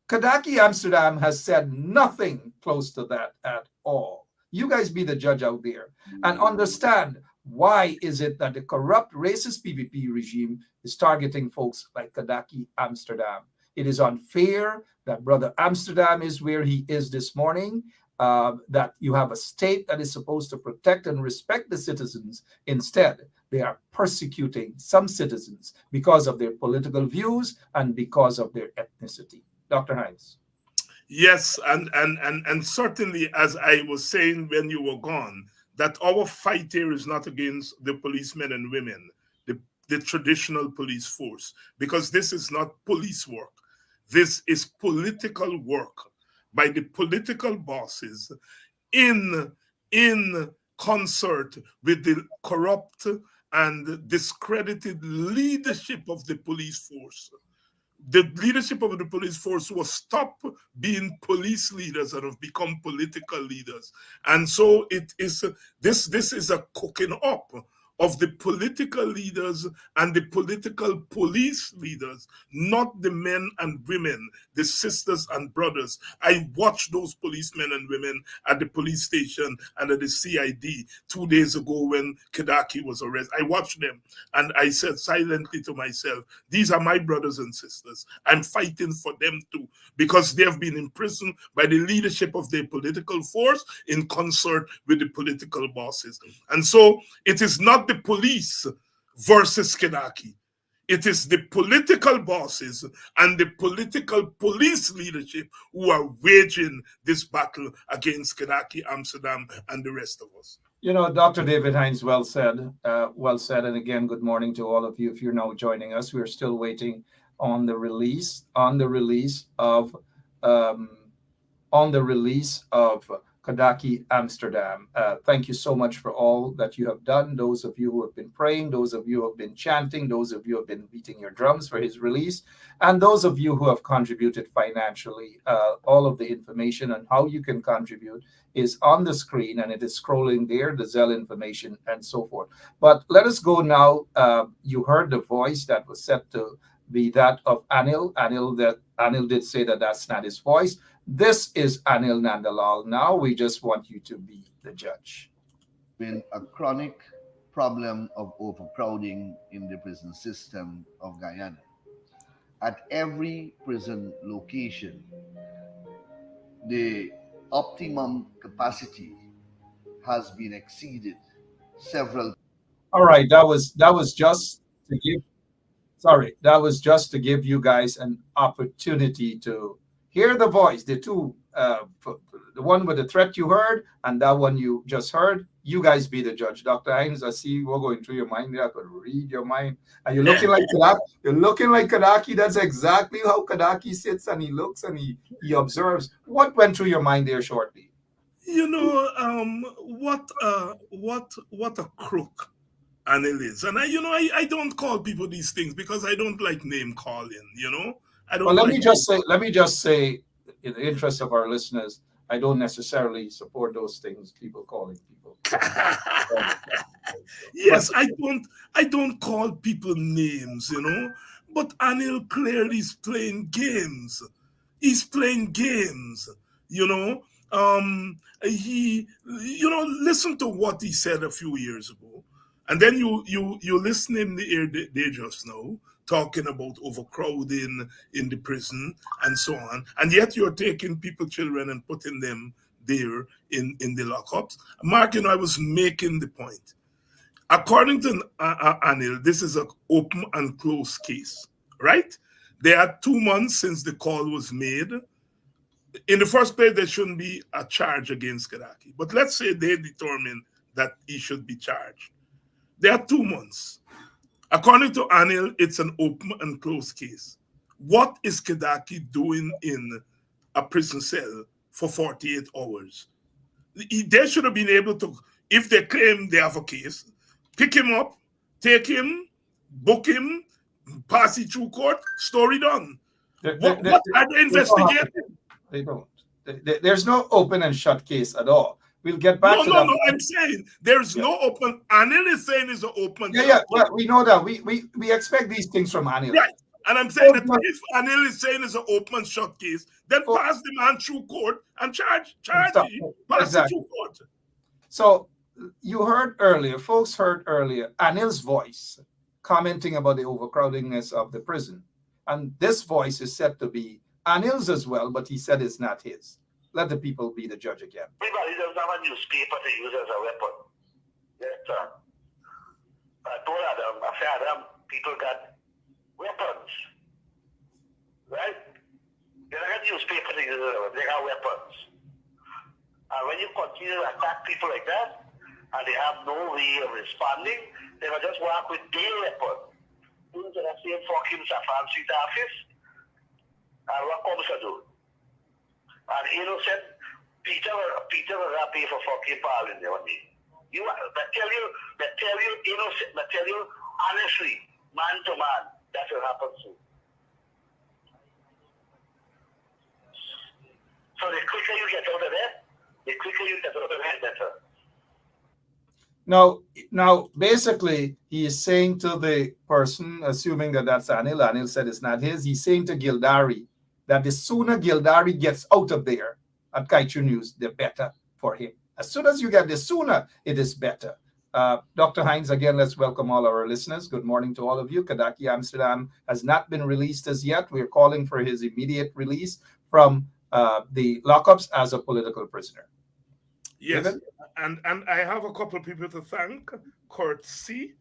Kidackie Amsterdam has said nothing close to that at all. You guys be the judge out there and understand why is it that the corrupt racist PPP regime is targeting folks like Kidackie Amsterdam. It is unfair that Brother Amsterdam is where he is this morning. That you have a state that is supposed to protect and respect the citizens. Instead, they are persecuting some citizens because of their political views and because of their ethnicity. Dr. Hines. Yes, and certainly, as I was saying when you were gone, that our fight here is not against the policemen and women, the traditional police force, because this is not police work. This is political work by the political bosses in concert with the corrupt and discredited leadership of the police force. The leadership of the police force will stop being police leaders and have become political leaders. And so it is this is a cooking up of the political leaders and the political police leaders, not the men and women, the sisters and brothers. I watched those policemen and women at the police station and at the CID 2 days ago when Kidackie was arrested. I watched them and I said silently to myself, these are my brothers and sisters. I'm fighting for them too, because they have been imprisoned by the leadership of their political force in concert with the political bosses. And so it is not the police versus Kidackie. It is the political bosses and the political police leadership who are waging this battle against Kidackie Amsterdam and the rest of us. You know, Dr. David Hines, well said. And again, good morning to all of you. If you're now joining us, we're still waiting on the release of um, Kidackie, Amsterdam. Thank you so much for all that you have done. Those of you who have been praying, those of you who have been chanting, those of you who have been beating your drums for his release, and those of you who have contributed financially. All of the information on how you can contribute is on the screen, and it is scrolling there, the Zelle information and so forth. But let us go now. You heard the voice that was set to be that of Anil. Anil did say that that's not his voice. This is Anil Nandalal. Now we just want you to be the judge. Been a chronic problem of overcrowding in the prison system of Guyana. At every prison location, the optimum capacity has been exceeded several. All right, that was just to give. Sorry, that was just to give you guys an opportunity to hear the voice. The two, the one with the threat you heard, and that one you just heard. You guys be the judge. Dr. Hines, I see we're going through your mind there. I could read your mind. And you're looking like Kidackie. You're looking like Kidackie. That's exactly how Kidackie sits and he looks and he observes. What went through your mind there shortly? You know, what a crook Anil is. And I don't call people these things because I don't like name calling, I don't. Well, let me just say, in the interest of our listeners, I don't necessarily support those things, people calling people. Yes, I don't call people names, but Anil clearly is playing games. He's playing games, he listen to what he said a few years ago. And then you listen in the ear they just now talking about overcrowding in the prison and so on, and yet you're taking children and putting them there in the lockups. Mark, I was making the point. According to Anil, this is an open and closed case, right? They are 2 months since the call was made. In the first place, there shouldn't be a charge against Kidackie, but let's say they determine that he should be charged. There are 2 months. According to Anil, it's an open and closed case. What is Kidackie doing in a prison cell for 48 hours? They should have been able to, if they claim they have a case, pick him up, take him, book him, pass it through court, story done. What are they investigating? They don't. There's no open and shut case at all. We'll get back to that. No, I'm saying there's no open. Anil is saying it's an open. Yeah. Well, we know that. We expect these things from Anil. Right. And I'm saying that if Anil is saying it's an open shut case, then pass the man through court and charge him, pass it through court. So you heard earlier, folks heard earlier, Anil's voice commenting about the overcrowdingness of the prison. And this voice is said to be Anil's as well, but he said it's not his. Let the people be the judge again. Everybody doesn't have a newspaper to use as a weapon. Yes, sir. I told Adam, I said, Adam, people got weapons. Right? They don't have newspaper to use as a weapon. They got weapons. And when you continue to attack people like that, and they have no way of responding, they will just walk with their weapon into the same fucking fancy office. And what comes to do? And innocent Peter will not pay for fucking Paul in there on me. They tell you innocent, they tell you honestly, man to man, that will happen soon. So the quicker you get out of there, the quicker you get out of there, better. Now, basically, he is saying to the person, assuming that that's Anil said it's not his, he's saying to Gildari that the sooner Gildari gets out of there at Kaiju News, the better for him. As soon as you get the sooner, it is better. Dr. Hines, again, let's welcome all our listeners. Good morning to all of you. Kidackie Amsterdam has not been released as yet. We're calling for his immediate release from the lockups as a political prisoner. Yes, David? and I have a couple of people to thank. Kurt C.,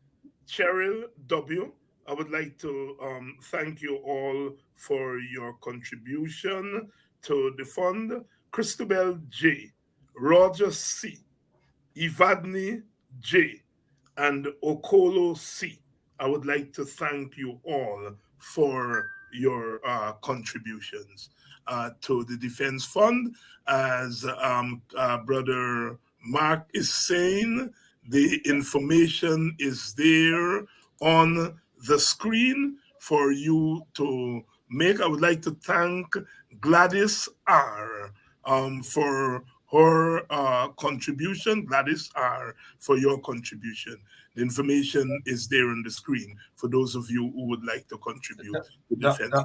Cheryl W., I would like to thank you all for your contribution to the fund. Christabel J., Roger C., Ivadni J., and Okolo C. I would like to thank you all for your contributions to the Defense Fund. As Brother Mark is saying, the information is there on the screen for you to make. I would like to thank Gladys R. For her contribution. Gladys R. for your contribution. The information is there on the screen for those of you who would like to contribute to defense.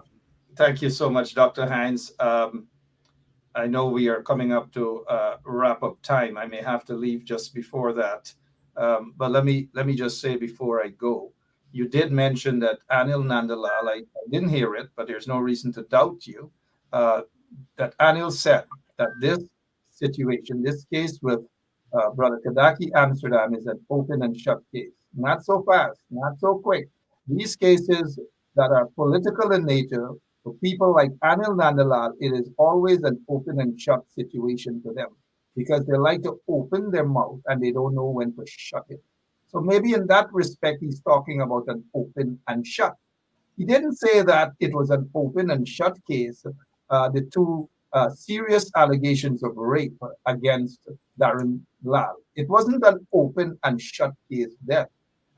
Thank you so much, Dr. Hines. I know we are coming up to wrap up time. I may have to leave just before that. But let me just say before I go, you did mention that Anil Nandalal, I didn't hear it, but there's no reason to doubt you, that Anil said that this situation, this case with Brother Kidackie Amsterdam is an open and shut case. Not so fast, not so quick. These cases that are political in nature, for people like Anil Nandalal, it is always an open and shut situation for them because they like to open their mouth and they don't know when to shut it. So maybe in that respect, he's talking about an open and shut. He didn't say that it was an open and shut case, the two serious allegations of rape against Darren Lal. It wasn't an open and shut case then.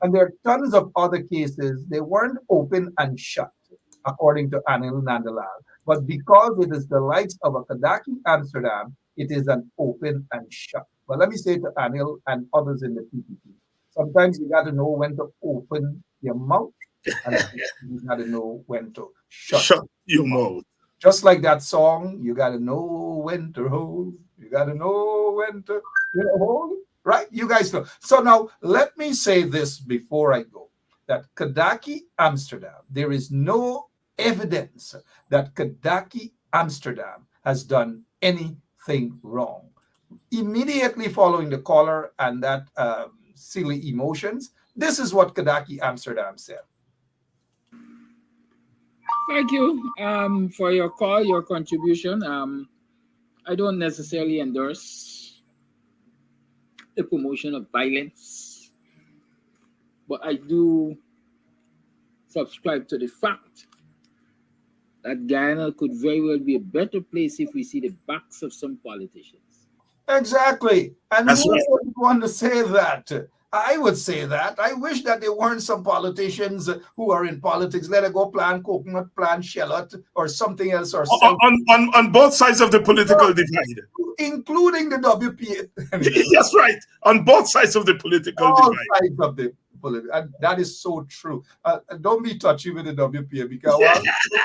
And there are tons of other cases, they weren't open and shut, according to Anil Nandalal. But because it is the likes of a Kidackie Amsterdam, it is an open and shut. But let me say to Anil and others in the PPP, sometimes you got to know when to open your mouth and you got to know when to shut your mouth. Just like that song, you got to know when to hold. You got to know when to hold. Right? You guys know. So now let me say this before I go, that Kidackie Amsterdam, there is no evidence that Kidackie Amsterdam has done anything wrong. Immediately following the caller and that silly emotions, this is what Kidackie Amsterdam said. Thank you for your call, your contribution. I don't necessarily endorse the promotion of violence, but I do subscribe to the fact that Guyana could very well be a better place if we see the backs of some politicians. Exactly. And That's who right. would want to say that? I would say that. I wish that there weren't some politicians who are in politics. Let it go plant coconut, plant shallot, or something else. Or on both sides of the political divide. Including the WPA. That's right. On both sides of the political All divide. sides of the political. And that is so true. Don't be touchy with the WPA because while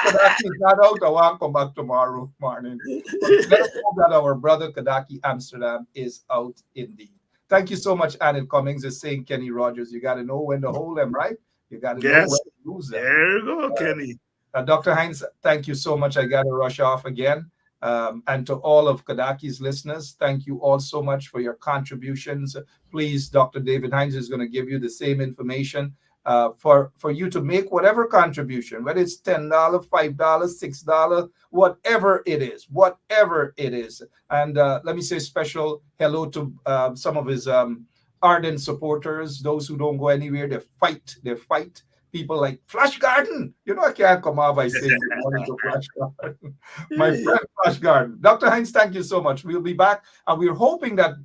Kidackie is not out, I want to come back tomorrow morning. But let's hope that our brother Kidackie Amsterdam is out indeed. Thank you so much, Anil Cummings is saying Kenny Rogers. You got to know when to hold them, right? You got to know when to lose them. There you go, Kenny. Dr. Hines, thank you so much. I got to rush off again. And to all of Kidackie's listeners, thank you all so much for your contributions. Please, Dr. David Hines is going to give you the same information for you to make whatever contribution, whether it's $10, $5, $6, whatever it is. And let me say special hello to some of his ardent supporters, those who don't go anywhere. They fight. People like Flash Garden. You know, I can't come off by saying good morning to Flash Garden. My friend Flash Garden. Dr. Hines, thank you so much. We'll be back. And we're hoping that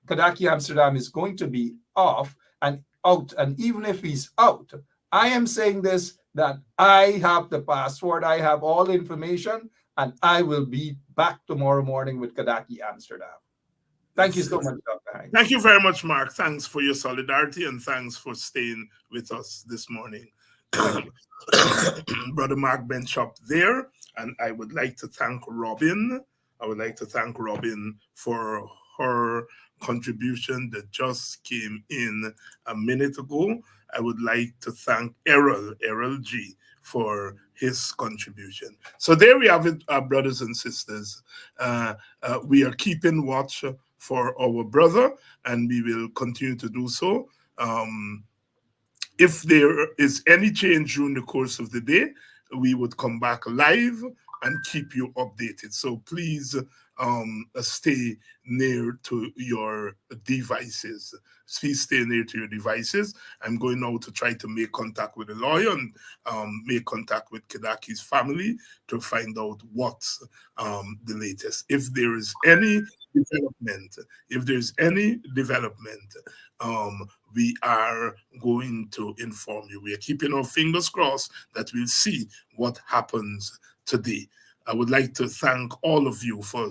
Kidackie Amsterdam is going to be off and out. And even if he's out, I am saying this, that I have the password. I have all the information. And I will be back tomorrow morning with Kidackie Amsterdam. Thank you so much, Dr. Hines. Thank you very much, Mark. Thanks for your solidarity and thanks for staying with us this morning. Brother Mark Benschop there. And I would like to thank Robin. For her contribution that just came in a minute ago. I would like to thank Errol G, for his contribution. So there we have it, brothers and sisters. We are keeping watch for our brother, and we will continue to do so. If there is any change during the course of the day, we would come back live and keep you updated. So please stay near to your devices. Please stay near to your devices. I'm going now to try to make contact with the lawyer and make contact with Kidackie's family to find out what's the latest. If there is any development, we are going to inform you. We are keeping our fingers crossed that we'll see what happens today. I would like to thank all of you for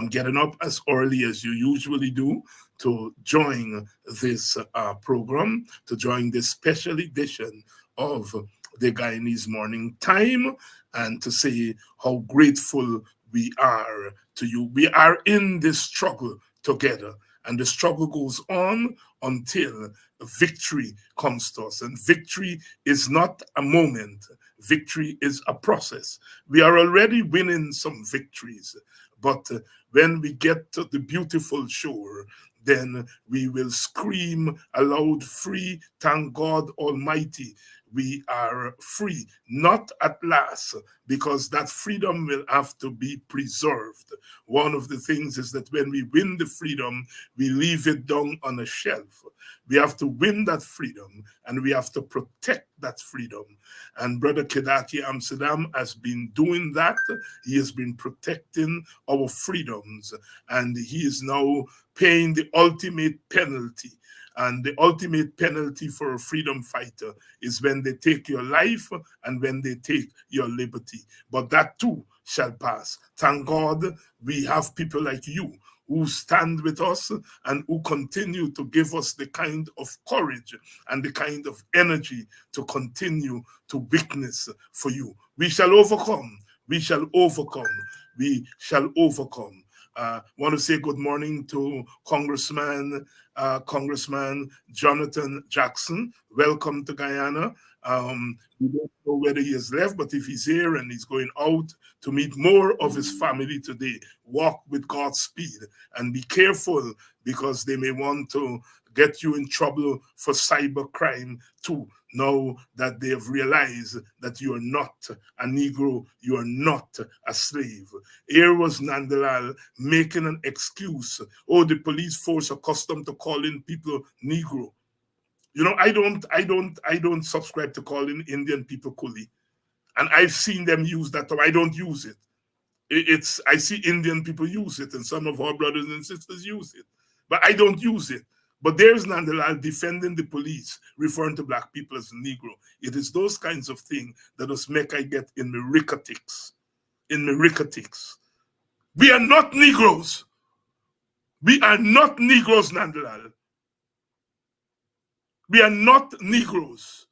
getting up as early as you usually do to join this program, to join this special edition of the Guyanese Morning Time, and to say how grateful we are to you. We are in this struggle together, and the struggle goes on until victory comes to us. And victory is not a moment. Victory is a process. We are already winning some victories, but when we get to the beautiful shore, then we will scream aloud, free, thank God Almighty. We are free, not at last, because that freedom will have to be preserved. One of the things is that when we win the freedom, we leave it down on a shelf. We have to win that freedom, and we have to protect that freedom. And Brother Kidackie Amsterdam has been doing that. He has been protecting our freedoms, and he is now paying the ultimate penalty. And the ultimate penalty for a freedom fighter is when they take your life and when they take your liberty. But that too shall pass. Thank God we have people like you who stand with us and who continue to give us the kind of courage and the kind of energy to continue to witness for you. We shall overcome. We shall overcome. We shall overcome. Want to say good morning to Congressman Jonathan Jackson. Welcome to Guyana. We don't know whether he has left, but if he's here and he's going out to meet more of his family today, walk with God's speed and be careful, because they may want to get you in trouble for cyber crime too. Now that they have realized that you are not a Negro, you are not a slave. Here was Nandalal making an excuse. Oh, the police force accustomed to calling people Negro. You know, I don't subscribe to calling Indian people coolie. And I've seen them use that term. I don't use it. I see Indian people use it, and some of our brothers and sisters use it. But I don't use it. But there's Nandalal defending the police, referring to black people as Negro. It is those kinds of things that us make I get in the ricketics. We are not Negroes. We are not Negroes, Nandalal. We are not Negroes.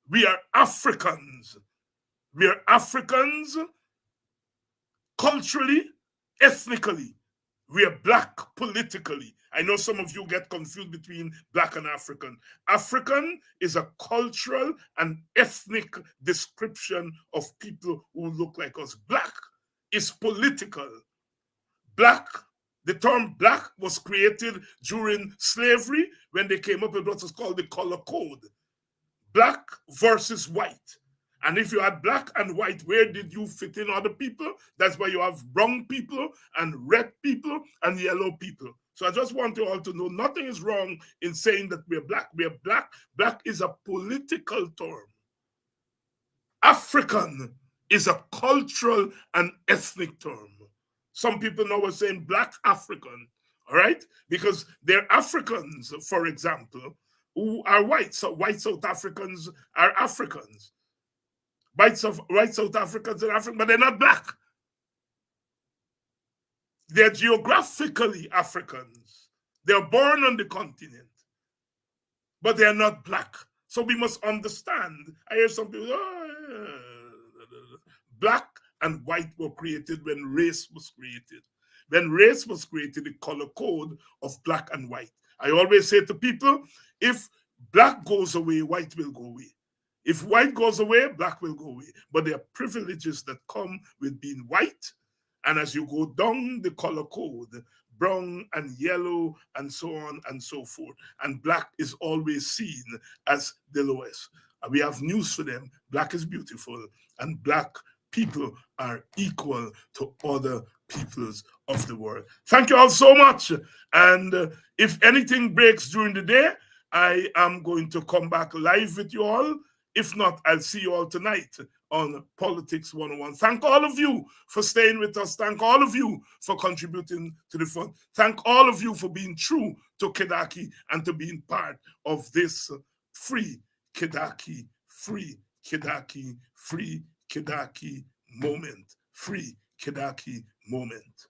We are Africans. We are Africans culturally, ethnically. We are black politically. I know some of you get confused between black and African. African is a cultural and ethnic description of people who look like us. Black is political. Black, the term black was created during slavery when they came up with what was called the color code. Black versus white. And if you had black and white, where did you fit in other people? That's why you have brown people and red people and yellow people. So I just want you all to know nothing is wrong in saying that we're black. We're black. Black is a political term. African is a cultural and ethnic term. Some people now are saying black African, all right? Because they're Africans, for example, who are white. So white South Africans are Africans. White South Africans are African, but they're not black. They're geographically Africans. They're born on the continent, but they're not black. So we must understand. I hear some people, black and white were created when race was created. When race was created, the color code of black and white. I always say to people, if black goes away, white will go away. If white goes away, black will go away. But there are privileges that come with being white. And as you go down the color code, brown and yellow and so on and so forth. And black is always seen as the lowest. And we have news for them. Black is beautiful and black people are equal to other peoples of the world. Thank you all so much. And if anything breaks during the day, I am going to come back live with you all. If not, I'll see you all tonight on Politics 101. Thank all of you for staying with us. Thank all of you for contributing to the fund. Thank all of you for being true to Kidackie and to being part of this free Kidackie, free Kidackie, free Kidackie moment. Free Kidackie moment.